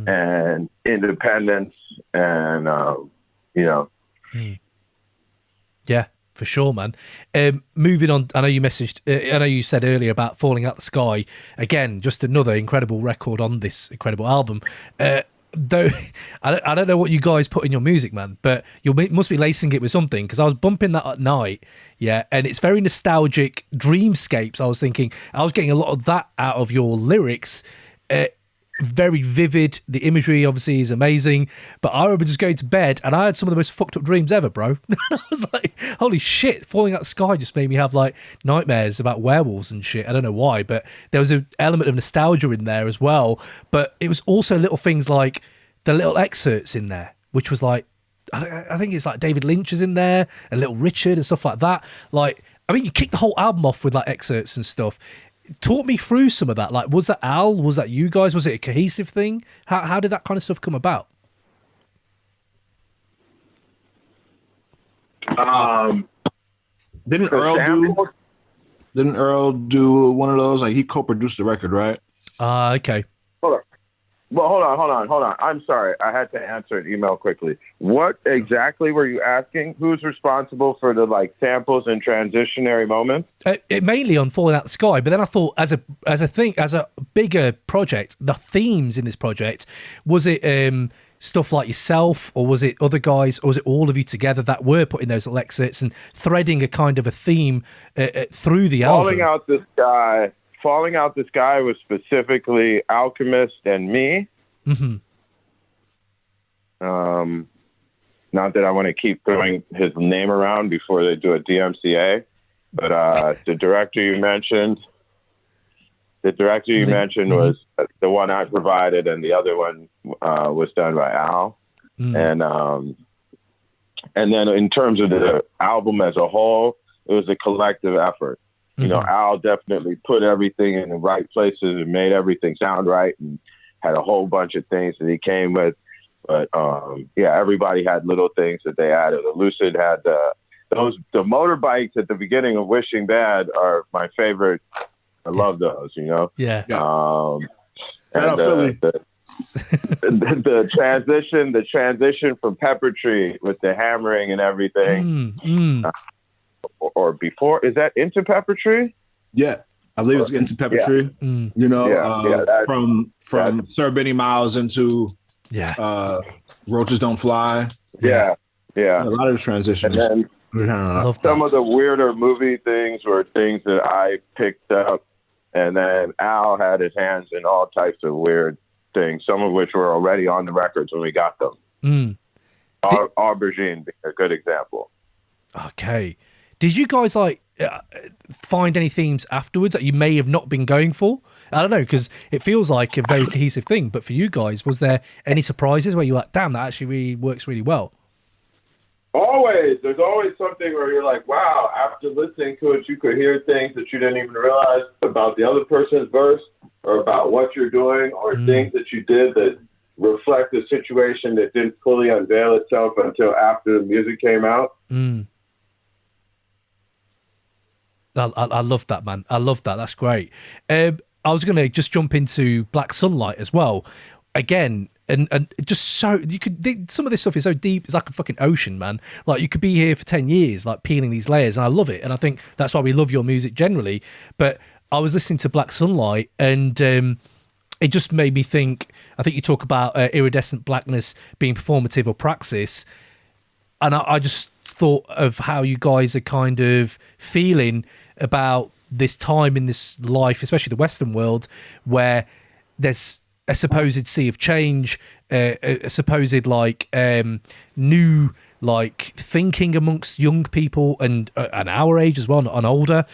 and independence and, you know. Yeah, for sure, man. Moving on, I know you said earlier about Falling Out the Sky. Again, just another incredible record on this incredible album. though I don't know what you guys put in your music, man, but you must be lacing it with something, because I was bumping that at night, yeah, and it's very nostalgic, dreamscapes. I was thinking I was getting a lot of that out of your lyrics. Very vivid. The imagery obviously is amazing, but I remember just going to bed and I had some of the most fucked up dreams ever, bro. I was like, holy shit, falling out the sky just made me have like nightmares about werewolves and shit. I don't know why, but there was an element of nostalgia in there as well. But it was also little things like the little excerpts in there, which was like, I think it's like David Lynch is in there and Little Richard and stuff like that. Like, I mean, you kicked the whole album off with like excerpts and stuff. Talk me through some of that. Like, was that Al? Was that you guys? Was it a cohesive thing? How did that kind of stuff come about? Didn't Earl do one of those? Like, he co-produced the record, right? Okay. Hold on. Well, hold on. I'm sorry. I had to answer an email quickly. What exactly were you asking? Who's responsible for the like samples and transitionary moments? It mainly on Falling Out the Sky, but then I thought as a bigger project, the themes in this project, was it stuff like yourself, or was it other guys, or was it all of you together that were putting those little excerpts and threading a kind of a theme through the album? Falling Out the Sky was specifically Alchemist and me. Mm-hmm. Not that I want to keep throwing his name around before they do a DMCA, but the director you mentioned was the one I provided, and the other one was done by Al. Mm. And then in terms of the album as a whole, it was a collective effort. You know, Al definitely put everything in the right places and made everything sound right, and had a whole bunch of things that he came with. But everybody had little things that they added. Elucid had the motorbikes at the beginning of Wishing Bad are my favorite. I love those, you know? Yeah. And the transition from Pepper Tree with the hammering and everything. Or before, is that Into Pepper Tree? Yeah, I believe it's Into Pepper Tree. You know, from Sir Benny Miles into Roaches Don't Fly. Yeah. A lot of the transitions. And then some of the weirder movie things were things that I picked up, and then Al had his hands in all types of weird things, some of which were already on the records when we got them. Aubergine being a good example. Okay. Did you guys like find any themes afterwards that you may have not been going for? I don't know, because it feels like a very cohesive thing. But for you guys, was there any surprises where you're like, damn, that actually really works really well? Always. There's always something where you're like, wow, after listening to it, you could hear things that you didn't even realize about the other person's verse, or about what you're doing, or things that you did that reflect a situation that didn't fully unveil itself until after the music came out. I love that, man. I love that. That's great. I was going to just jump into Black Sunlight as well. Again, and just so you could, some of this stuff is so deep. It's like a fucking ocean, man. Like, you could be here for 10 years, like peeling these layers. And I love it. And I think that's why we love your music generally. But I was listening to Black Sunlight, and it just made me think. I think you talk about iridescent blackness being performative or praxis. And I just thought of how you guys are kind of feeling about this time in this life, especially the Western world, where there's a supposed sea of change, a supposed like new like thinking amongst young people and our age as well, and older.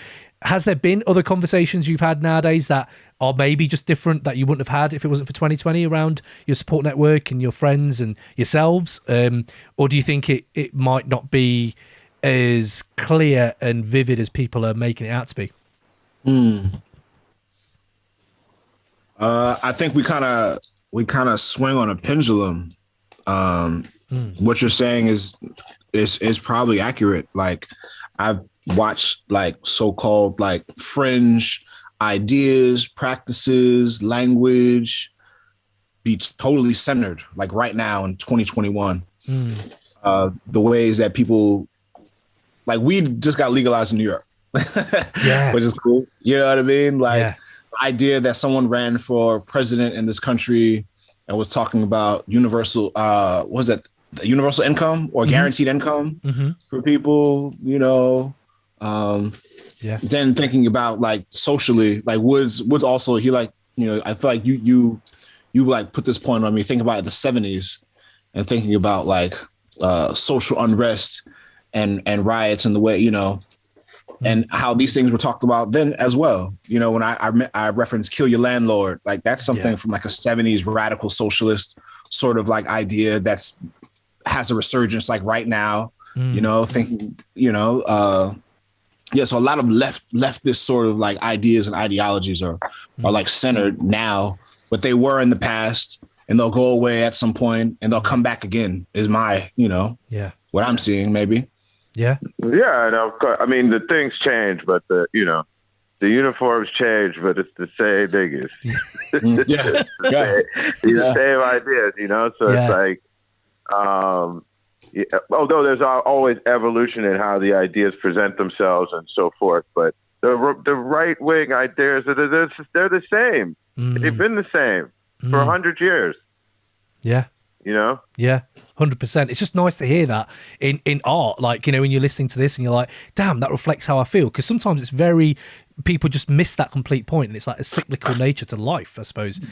Has there been other conversations you've had nowadays that are maybe just different that you wouldn't have had if it wasn't for 2020 around your support network and your friends and yourselves? Or do you think it might not be as clear and vivid as people are making it out to be? I think we kind of swing on a pendulum. What you're saying is probably accurate. Like, I've watched like so-called like fringe ideas, practices, language be totally centered like right now in 2021. The ways that people, like, weed just got legalized in New York, which is cool. You know what I mean? Like, the idea that someone ran for president in this country and was talking about universal, what was that? Universal income or guaranteed income for people, you know. Then thinking about like socially, like Woods also, he like, you know, I feel like you like put this point on me, thinking about the 70s and thinking about like social unrest and riots and the way, you know, and how these things were talked about then as well. You know, when I referenced Kill Your Landlord, like that's something from like a 70s radical socialist sort of like idea that's has a resurgence like right now, you know, thinking, you know, so a lot of leftist sort of like ideas and ideologies are like centered now, but they were in the past and they'll go away at some point and they'll come back again is my, you know, what I'm seeing maybe. Yeah. And of course, I mean, the things change, but the uniforms change, but it's the same niggas. The same ideas, you know? So it's like, although there's always evolution in how the ideas present themselves and so forth, but the right wing ideas, they're the same. They've been the same for 100 years. Yeah. You know? Yeah, 100%. It's just nice to hear that in art. Like, you know, when you're listening to this and you're like, damn, that reflects how I feel. Because sometimes it's people just miss that complete point, and it's like a cyclical nature to life, I suppose.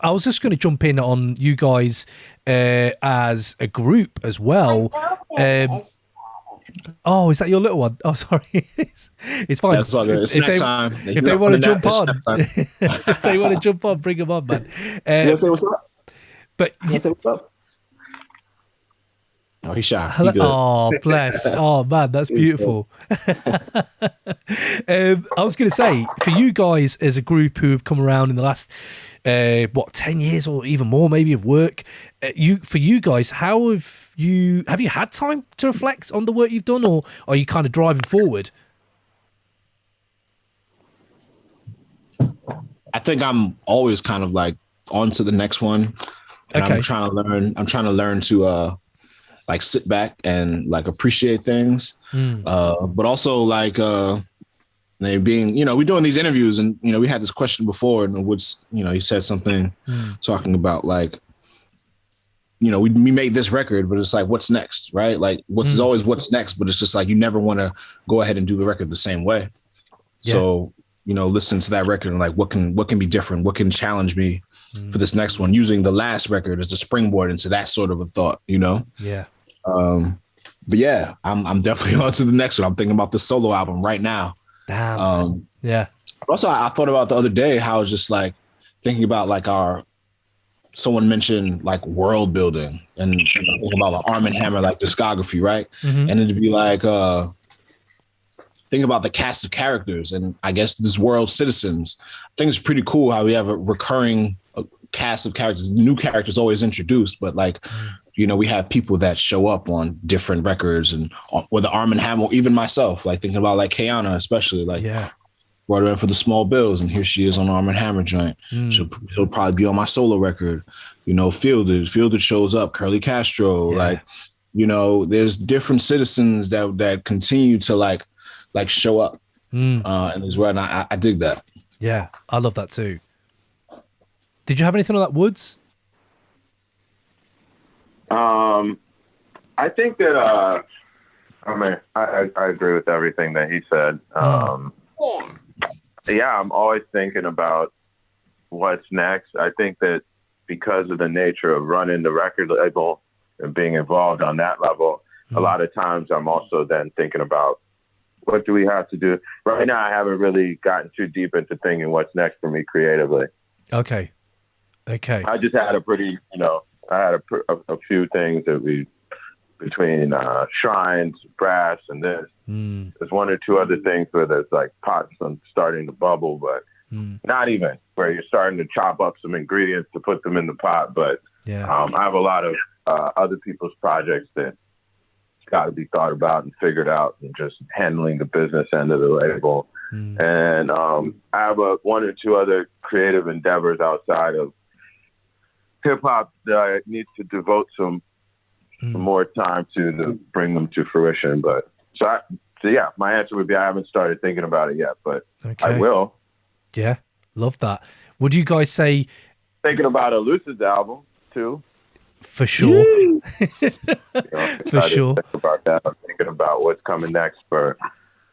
I was just going to jump in on you guys as a group as well. Oh, is that your little one? Oh, sorry. It's fine. That's all good. It's snack time. If they want to jump on, if they want to jump on, bring them on, man. You want to say what's up? But you say what's up? Oh, he's shy. Hello. Oh, bless. Oh, man, that's beautiful. I was going to say, for you guys as a group who have come around in the last 10 years or even more maybe of work, for you guys, how have you had time to reflect on the work you've done, or are you kind of driving forward? I think I'm always kind of like on to the next one. And I'm trying to learn to like sit back and like appreciate things, but also like being, you know, we're doing these interviews, and you know, we had this question before, and Woods, you know, he said something talking about like, you know, we made this record, but it's like, what's next, right? Like, what's always what's next, but it's just like you never want to go ahead and do the record the same way. So, you know, listen to that record and like, what can be different? What can challenge me for this next one? Using the last record as a springboard into that sort of a thought, you know? Yeah. But yeah, I'm definitely on to the next one. I'm thinking about the solo album right now. Damn. Also, I thought about the other day how it's just like thinking about like someone mentioned like world building and thinking about like Armand Hammer, like discography, right? And it'd be like, think about the cast of characters and I guess this world citizens. I think it's pretty cool how we have a recurring cast of characters, new characters always introduced, but like, you know, we have people that show up on different records, and whether Armand Hammer or even myself, like thinking about like Kayana, especially like brought her in for the Small Bills, and here she is on Armand Hammer joint. He'll probably be on my solo record. You know, Fielded shows up, Curly Castro, like, you know, there's different citizens that continue to like show up in this world. And I dig that. Yeah, I love that too. Did you have anything on that, Woods? I think that I mean, I agree with everything that he said. Yeah, I'm always thinking about what's next. I think that because of the nature of running the record label and being involved on that level, a lot of times I'm also then thinking about what do we have to do. Right now, I haven't really gotten too deep into thinking what's next for me creatively. Okay. I just had a pretty, you know, I had a few things that between Shrines, Brass, and this. There's one or two other things where there's like pots starting to bubble, but not even where you're starting to chop up some ingredients to put them in the pot. But I have a lot of other people's projects that got to be thought about and figured out, and just handling the business end of the label. And I have one or two other creative endeavors outside of hip hop that I need to devote some more time to bring them to fruition. But so yeah, my answer would be I haven't started thinking about it yet, but I will. Yeah, love that. Would you guys say thinking about Elucid's album too. For sure. For sure. Think about that. I'm thinking about what's coming next for,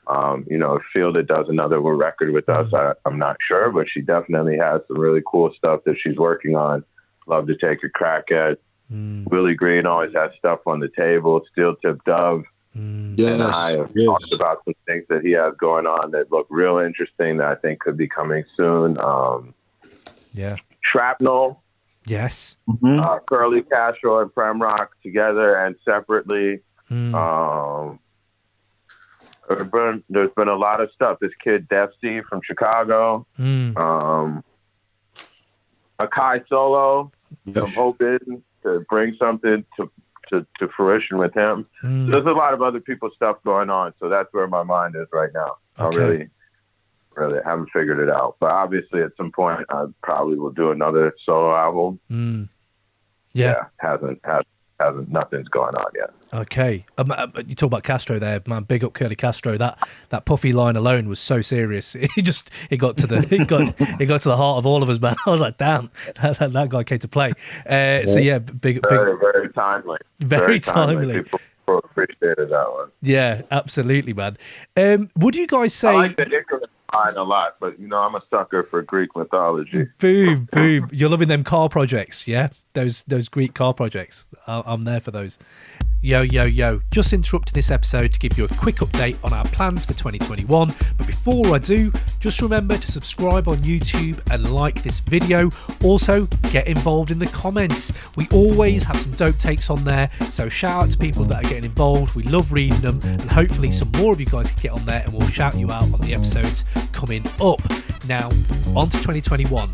if Fielder does another record with us. I'm not sure, but she definitely has some really cool stuff that she's working on. Love to take a crack at. Willie Green always has stuff on the table. Steel Tip Dove. Yes. And I have talked about some things that he has going on that look real interesting that I think could be coming soon. Shrapnel. Yes. Curly Castro and Prem Rock together and separately. There's been a lot of stuff. This kid Defsty from Chicago. Akai Solo. I'm hoping to bring something to fruition with him. There's a lot of other people's stuff going on, so that's where my mind is right now. Okay. I really haven't figured it out, but obviously at some point I probably will do another solo album. Nothing's going on yet. Okay. You talk about Castro there, man. Big up Curly Castro. That puffy line alone was so serious. It got to the heart of all of us, man. I was like, damn, that guy came to play. So yeah, very timely. Very timely. People appreciated that one. Yeah, absolutely, man. Would you guys say? I like the Icarus line a lot, but I'm a sucker for Greek mythology. Boom, boom. You're loving them car projects, yeah? Those Greek car projects. I'm there for those. Yo. Just interrupting this episode to give you a quick update on our plans for 2021. But before I do, just remember to subscribe on YouTube and like this video. Also, get involved in the comments. We always have some dope takes on there. So shout out to people that are getting involved. We love reading them. And hopefully some more of you guys can get on there and we'll shout you out on the episodes coming up. Now, on to 2021.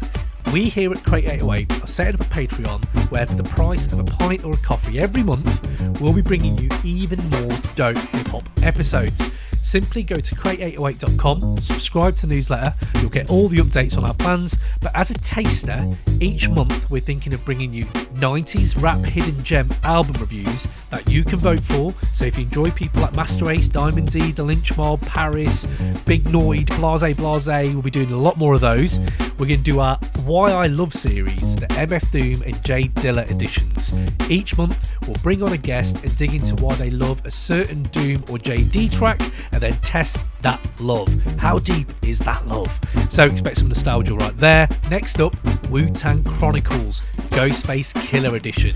We here at Crate 808 are setting up a Patreon where for the price of a pint or a coffee every month, we'll be bringing you even more dope hip-hop episodes. Simply go to crate808.com, subscribe to the newsletter, you'll get all the updates on our plans, but as a taster, each month we're thinking of bringing you 90s rap hidden gem album reviews that you can vote for. So if you enjoy people like Master Ace, Diamond D, The Lynch Mob, Paris, Big Noid, Blase, we'll be doing a lot more of those. We're going to do our Why I Love series, the MF Doom and J Dilla editions. Each month we'll bring on a guest and dig into why they love a certain Doom or JD track and then test that love. How deep is that love? So expect some nostalgia right there. Next up, Wu-Tang Chronicles Ghostface Killer Edition.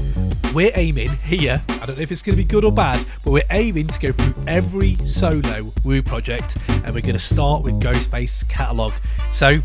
We're aiming here, I don't know if it's going to be good or bad, but we're aiming to go through every solo Wu project and we're going to start with Ghostface catalogue. So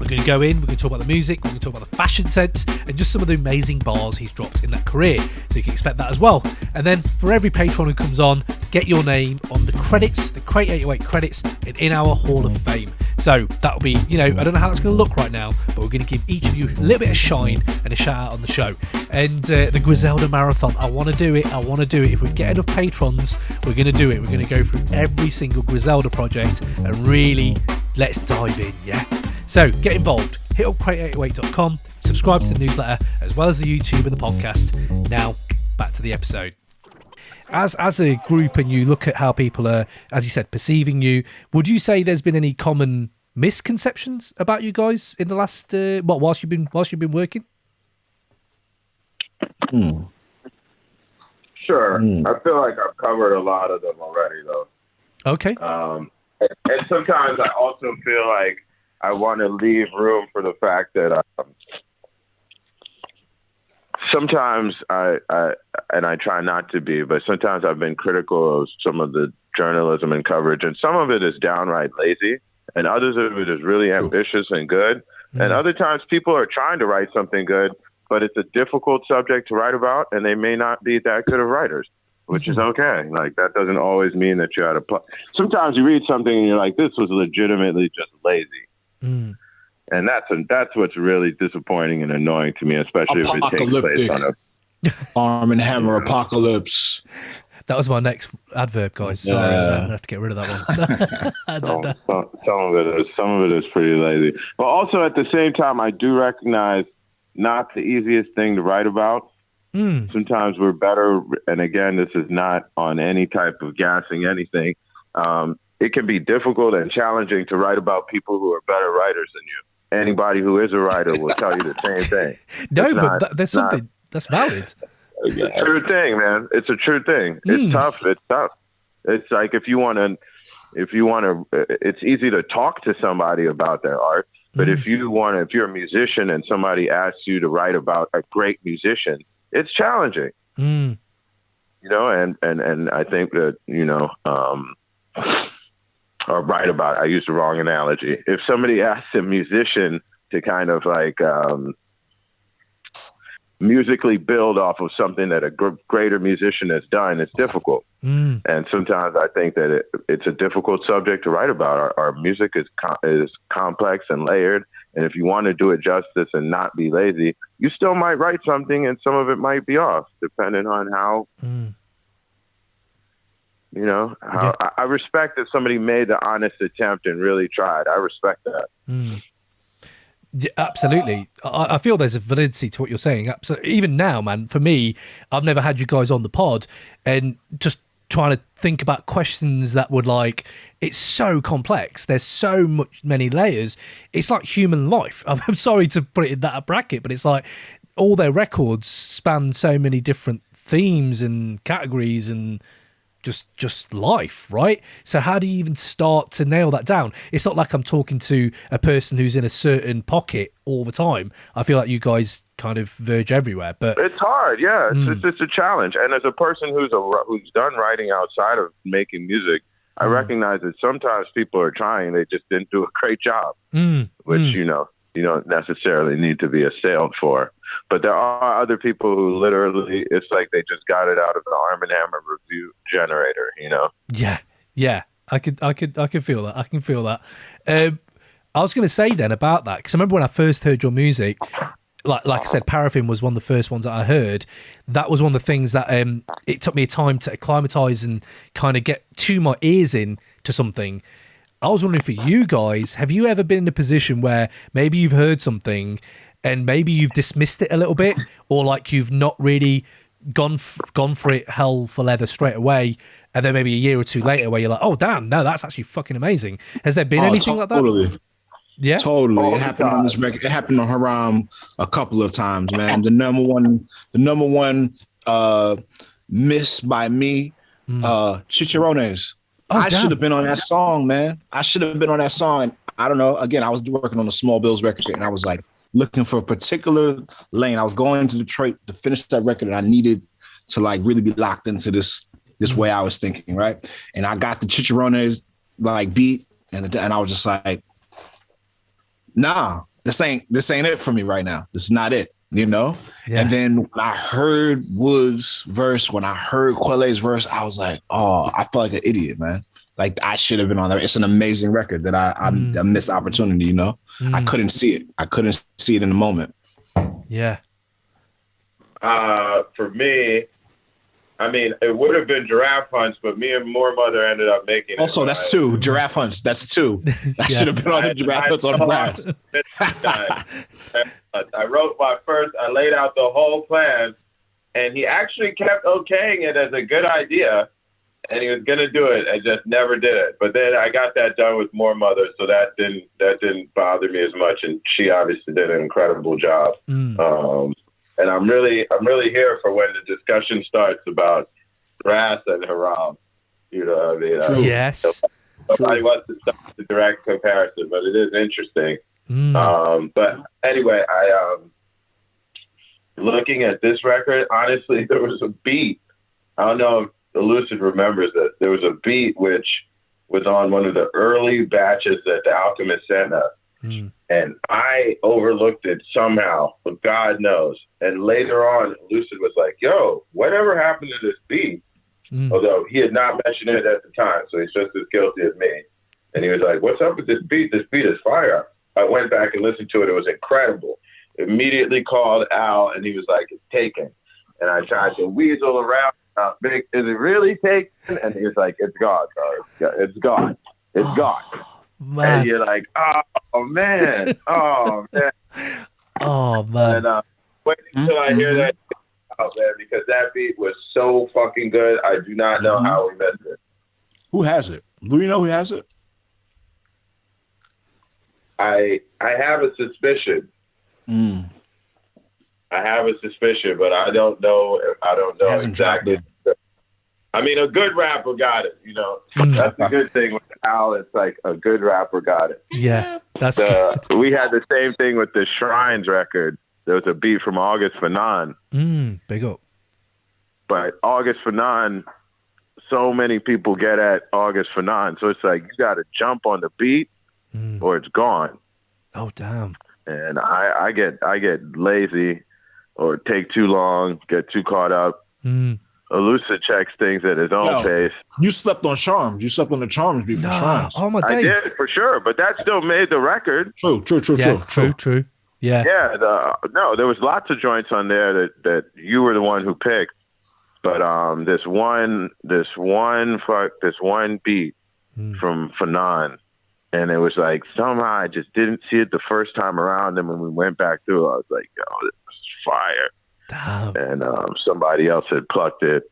we're going to go in, we're going to talk about the music, we're going to talk about the fashion sense and just some of the amazing bars he's dropped in that career. So you can expect that as well. And then for every patron who comes on, get your name on the credits, the Crate 808 credits, and in our Hall of Fame. So that'll be, I don't know how that's going to look right now, but we're going to give each of you a little bit of shine and a shout out on the show. And the Griselda Marathon, I want to do it. If we get enough patrons, we're going to do it. We're going to go through every single Griselda project and really let's dive in, yeah? So get involved. Hit up crate808.com, subscribe to the newsletter, as well as the YouTube and the podcast. Now, back to the episode. As a group and you look at how people are, as you said, perceiving you, would you say there's been any common misconceptions about you guys in the last, whilst you've been working? Sure. I feel like I've covered a lot of them already, though. Okay. And sometimes I also feel like I want to leave room for the fact that sometimes I try not to be, but sometimes I've been critical of some of the journalism and coverage, and some of it is downright lazy, and others of it is really ambitious and good. And other times people are trying to write something good, but it's a difficult subject to write about, and they may not be that good of writers, which is okay. Like, that doesn't always mean that you're out of sometimes you read something and you're like, this was legitimately just lazy. And that's what's really disappointing and annoying to me, especially if it takes place on a Arm and Hammer apocalypse. That was my next adverb, guys. Sorry, I'm gonna have to get rid of that one. Some of it is pretty lazy, but also at the same time, I do recognize not the easiest thing to write about. Sometimes we're better, and again, this is not on any type of gassing anything. It can be difficult and challenging to write about people who are better writers than you. anybody who is a writer will tell you the same thing. No, but there's something that's valid. It's a true thing, man. It's a true thing. It's tough. It's tough. It's like if you want to, it's easy to talk to somebody about their art. But if you're a musician and somebody asks you to write about a great musician, it's challenging. You know, and I think that, you know, or write about, I used the wrong analogy. If somebody asks a musician to kind of like musically build off of something that a greater musician has done, it's difficult. And sometimes I think that it's a difficult subject to write about. Our music is complex and layered. And if you want to do it justice and not be lazy, you still might write something and some of it might be off, depending on how, you know, how I respect that somebody made the honest attempt and really tried. I respect that. Yeah, absolutely. I feel there's a validity to what you're saying. Absolutely. Even now, man, for me, I've never had you guys on the pod, and just trying to think about questions that would, like, it's so complex. There's so many layers. It's like human life. I'm sorry to put it in that bracket, but it's like all their records span so many different themes and categories and just life, right? So how do you even start to nail that down? It's not like I'm talking to a person who's in a certain pocket all the time. I feel like you guys kind of verge everywhere, but it's hard. Yeah, it's a challenge. And as a person who's done writing outside of making music, I recognize that sometimes people are trying, they just didn't do a great job, which you know you don't necessarily need to be assailed for. But there are other people who literally, it's like they just got it out of the Arm and Hammer review generator, you know? Yeah. I could feel that. I can feel that. I was going to say then about that, because I remember when I first heard your music, like I said, Paraffin was one of the first ones that I heard. That was one of the things that it took me a time to acclimatize and kind of get to my ears in to something. I was wondering for you guys, have you ever been in a position where maybe you've heard something and maybe you've dismissed it a little bit, or like you've not really gone for it hell for leather straight away, and then maybe a year or two later where you're like, oh damn, no, that's actually fucking amazing. Has there been anything like that? Totally. Yeah, totally. It happened on this record. It happened on Haram a couple of times, man. The number one miss by me, Chicharrones. I should have been on that song, man. I should have been on that song. And I don't know. Again, I was working on a Small Bills record, and I was like looking for a particular lane. I was going to Detroit to finish that record, and I needed to like really be locked into this way I was thinking, right? And I got the Chicharrones like beat, and I was just like, nah, this ain't it for me right now. This is not it, you know? Yeah. And then when I heard Woods' verse, when I heard Quelle's verse, I was like, oh, I felt like an idiot, man. Like I should have been on there. It's an amazing record that I missed the opportunity, you know? I couldn't see it. I couldn't see it in the moment. Yeah. For me, I mean, it would have been Giraffe Hunts, but me and More Mother ended up making it. Also, that's two. Giraffe Hunts, that's two. I should have been on the Giraffe Hunts on the blast. I wrote I laid out the whole plan, and he actually kept okaying it as a good idea, and he was going to do it and just never did it. But then I got that done with More Mother, so that didn't bother me as much, and she obviously did an incredible job. And I'm really here for when the discussion starts about Brass and Haram. You know what I mean? Yes. Nobody wants to start the direct comparison, but it is interesting. But anyway, looking at this record, honestly, there was a beat. I don't know if Elucid remembers it. There was a beat which was on one of the early batches that the Alchemist sent us. And I overlooked it somehow, but God knows. And later on, Elucid was like, yo, whatever happened to this beat? Although he had not mentioned it at the time, so he's just as guilty as me. And he was like, what's up with this beat? This beat is fire. I went back and listened to it. It was incredible. Immediately called Al, and he was like, it's taken. And I tried to weasel around. Is it really taken? And he was like, it's gone, bro. It's gone. It's gone. Man. And you're like, oh man. Oh man. And wait until I hear that out, man, because that beat was so fucking good. I do not know how we missed it. Who has it? Do you know who has it? I have a suspicion. I have a suspicion, but I don't know. I don't know exactly. I mean, a good rapper got it. You know, that's the good thing with Al. It's like a good rapper got it. Yeah, that's good. We had the same thing with the Shrines record. There was a beat from August Fanon. Big up. But August Fanon, so many people get at August Fanon, so it's like you got to jump on the beat or it's gone. Oh damn! And I get lazy or take too long, get too caught up. Elucid checks things at his own pace. You slept on Charms. You slept on the Charms beat from Shrines. Oh my days! I did for sure, but that still made the record. True. Yeah. There was lots of joints on there that you were the one who picked, but this one beat from Fanon, and it was like somehow I just didn't see it the first time around, and when we went back through, I was like, "Yo, this is fire!" Damn. And somebody else had plucked it,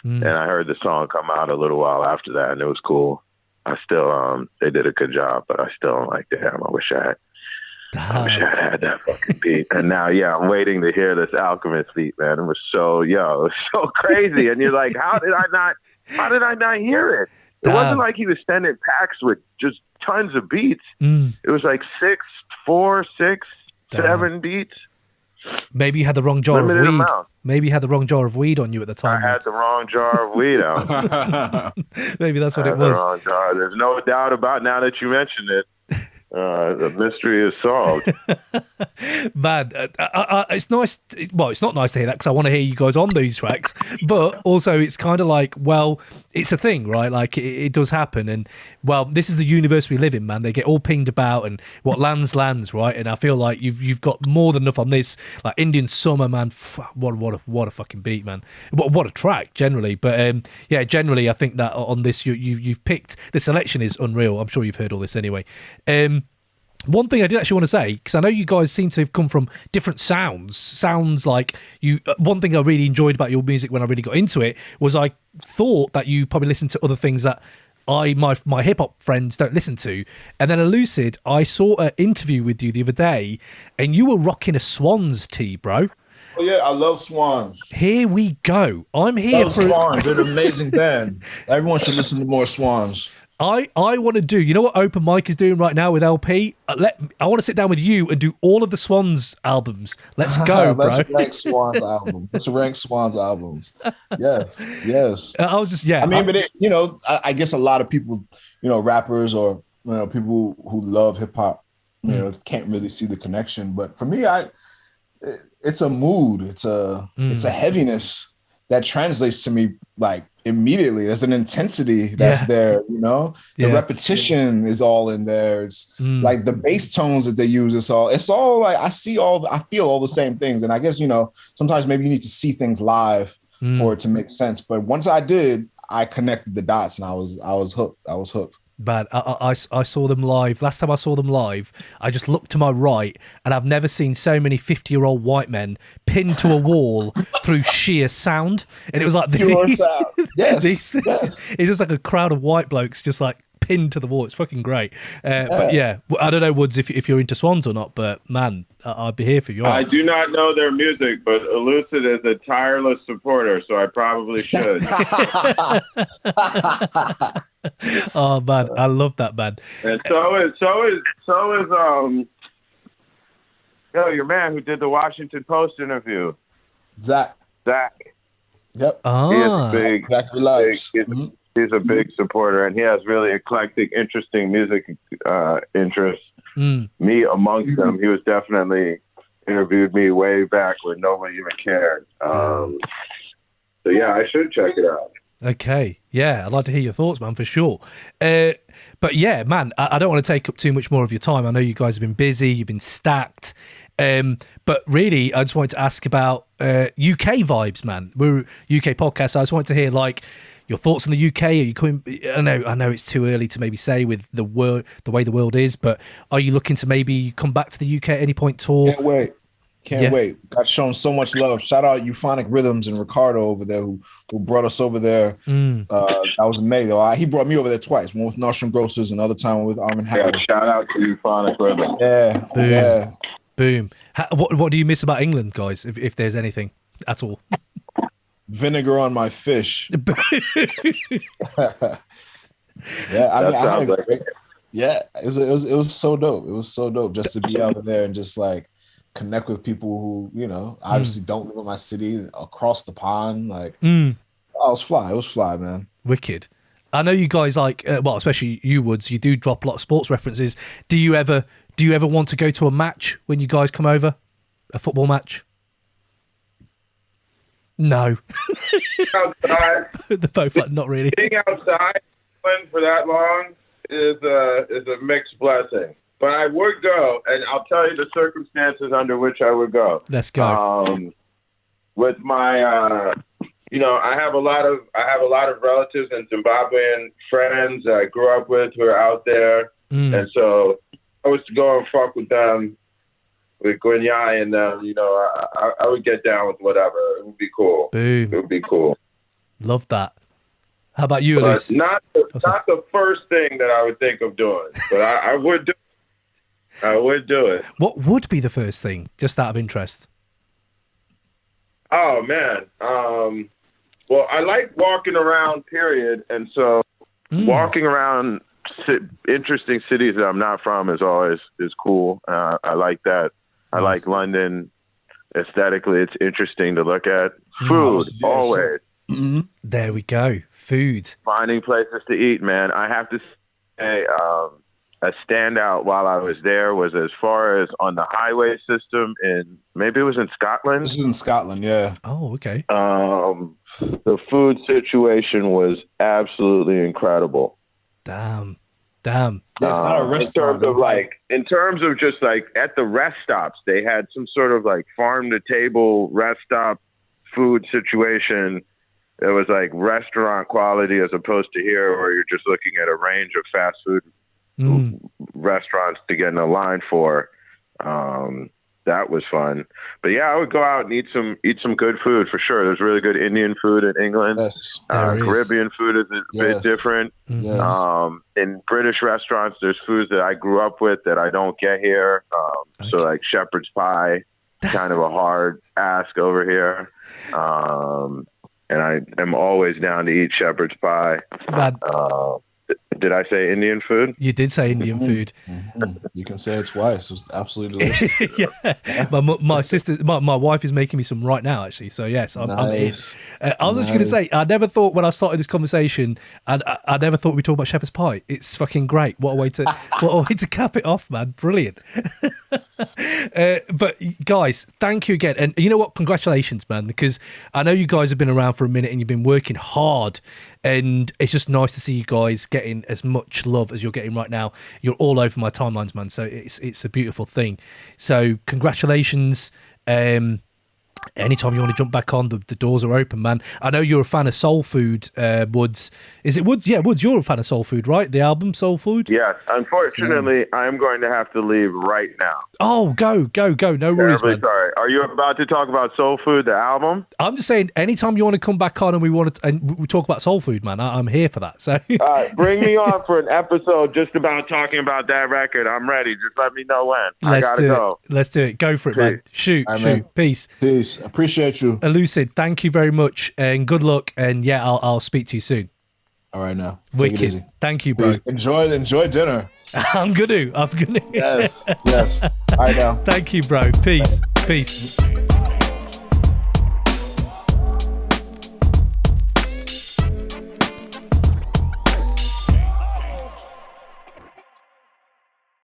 and I heard the song come out a little while after that, and it was cool. I still, they did a good job, but I still am like, damn, I wish I had that fucking beat. And now, I'm waiting to hear this Alchemist beat, man. It was so crazy. And you're like, how did I not hear it? It wasn't like he was sending packs with just tons of beats. It was like 6, 7 beats. Maybe you had the wrong jar of weed. Maybe you had the wrong jar of weed on you at the time. I had the wrong jar of weed out. Maybe that's what it was. The wrong jar. There's no doubt about, now that you mentioned it, the mystery is solved. Man, it's nice. Well, it's not nice to hear that because I want to hear you guys on these tracks. But also, it's kind of like, well, it's a thing, right? Like it does happen, and well, this is the universe we live in, man. They get all pinged about, and what lands, right? And I feel like you've got more than enough on this. Like Indian Summer, man. What a fucking beat, man. What a track, generally. But generally, I think that on this, you've picked, the selection is unreal. I'm sure you've heard all this anyway. One thing I did actually want to say, because I know you guys seem to have come from different sounds like you. One thing I really enjoyed about your music when I really got into it was I thought that you probably listened to other things that my hip hop friends don't listen to. And then Elucid, I saw an interview with you the other day, and you were rocking a Swans tee, bro. Oh yeah, I love Swans. Here we go. I'm here for Swans. They're an amazing band. Everyone should listen to more Swans. I want to do, you know what Open Mic is doing right now with LP? I want to sit down with you and do all of the Swans albums. Let's go, bro. Let's rank Swans albums. Let's rank Swans albums. Yes. I was just, I mean, but I guess a lot of people, rappers or people who love hip hop, can't really see the connection. But for me, it's a mood. It's a heaviness that translates to me like immediately. There's an intensity that's there, the repetition is all in there. It's like the bass tones that they use. It's all like I feel all the same things. And I guess, sometimes maybe you need to see things live for it to make sense. But once I did, I connected the dots and I was hooked. But I saw them live. Last time I saw them live, I just looked to my right, and I've never seen so many 50-year-old white men pinned to a wall through sheer sound. And it was like pure sound. Yes. It's just like a crowd of white blokes just like pinned to the wall. It's fucking great. But I don't know, Woods, if you're into Swans or not, but man, I'd be here for you. I do not know their music, but Elucid is a tireless supporter, so I probably should. Oh man, I love that, man. And so is your man who did the Washington Post interview, Zach. Yep. He's a big supporter, and he has really eclectic, interesting music interests. Me amongst them. He was definitely interviewed me way back when nobody even cared. So I should check it out. Okay. Yeah, I'd like to hear your thoughts, man, for sure. But yeah, man, I don't want to take up too much more of your time. I know you guys have been busy, you've been stacked. But really, I just wanted to ask about UK vibes, man. We're a UK podcast, so I just wanted to hear, like, your thoughts on the UK. Are you coming? I know it's too early to maybe say with the way the world is, but are you looking to maybe come back to the UK at any point? Tour? Can't wait. Can't wait. Got shown so much love. Shout out Euphonic Rhythms and Ricardo over there who brought us over there. That was in May though. He brought me over there twice. One with Nostrum Grocers, another time with Armand. Yeah, shout out to Euphonic Rhythms. Yeah, Boom. yeah. Boom. What do you miss about England, guys? If there's anything at all. Vinegar on my fish. Yeah, it was so dope. It was so dope just to be out there and just like connect with people who, you know, obviously don't live in my city, across the pond. Like, it was fly. It was fly, man. Wicked. I know you guys like, well, especially you, Woods. You do drop a lot of sports references. Do you ever want to go to a match when you guys come over? A football match? No. Outside. They're both like, not really. Being outside for that long is a mixed blessing. But I would go, and I'll tell you the circumstances under which I would go. Let's go. With my, I have a lot of relatives and Zimbabwean friends that I grew up with who are out there, and so I was to go and fuck with them, with Gwinyai and them. You know, I would get down with whatever. It would be cool. Boom. It would be cool. Love that. How about you, Elise? Not the first thing that I would think of doing, but I would do it. I would do it. What would be the first thing, just out of interest? Oh, man. Well, I like walking around, period. And so walking around interesting cities that I'm not from is cool. I like that. I like London. Aesthetically, it's interesting to look at. Food, always. There we go. Food. Finding places to eat, man. I have to say, a standout while I was there was as far as on the highway system maybe it was in Scotland. This is in Scotland, yeah. Oh, okay. The food situation was absolutely incredible. Damn. Yeah, it's not a restaurant. In terms of just like at the rest stops, they had some sort of like farm to table rest stop food situation. It was like restaurant quality as opposed to here where you're just looking at a range of fast food restaurants to get in a line for. That was fun. But yeah, I would go out and eat some good food for sure. There's really good Indian food in England. Yes, Caribbean food is a bit different. Yes. In British restaurants, there's foods that I grew up with that I don't get here. So like shepherd's pie, kind of a hard ask over here. And I am always down to eat shepherd's pie. Did I say Indian food? You did say Indian food. You can say it twice. It was absolutely delicious. Yeah. My sister, my wife is making me some right now, actually. So yes, I'm in. I was just going to say, I never thought when I started this conversation, and I never thought we'd talk about shepherd's pie. It's fucking great. What a way to cap it off, man. Brilliant. But guys, thank you again. And you know what? Congratulations, man, because I know you guys have been around for a minute and you've been working hard. And it's just nice to see you guys getting as much love as you're getting right now. You're all over my timelines, man. So it's a beautiful thing. So congratulations. Anytime you want to jump back on, the doors are open, man. I know you're a fan of Soul Food, Woods. Is it Woods? Yeah, Woods, you're a fan of Soul Food, right? The album Soul Food? Yes. Unfortunately, I'm going to have to leave right now. Oh, go. No worries, man. Sorry. Are you about to talk about Soul Food, the album? I'm just saying, anytime you want to come back on and we talk about Soul Food, man, I'm here for that. So bring me on for an episode just about talking about that record. I'm ready. Just let me know when. I gotta go. Let's do it. Go for it, man. Shoot. Man. Peace. Appreciate you. Elucid, thank you very much and good luck. And yeah, I'll speak to you soon. All right, now. Wicked. Take it easy. Thank you, bro. Please enjoy dinner. I'm gonna. Yes. All right, now. Thank you, bro. Peace.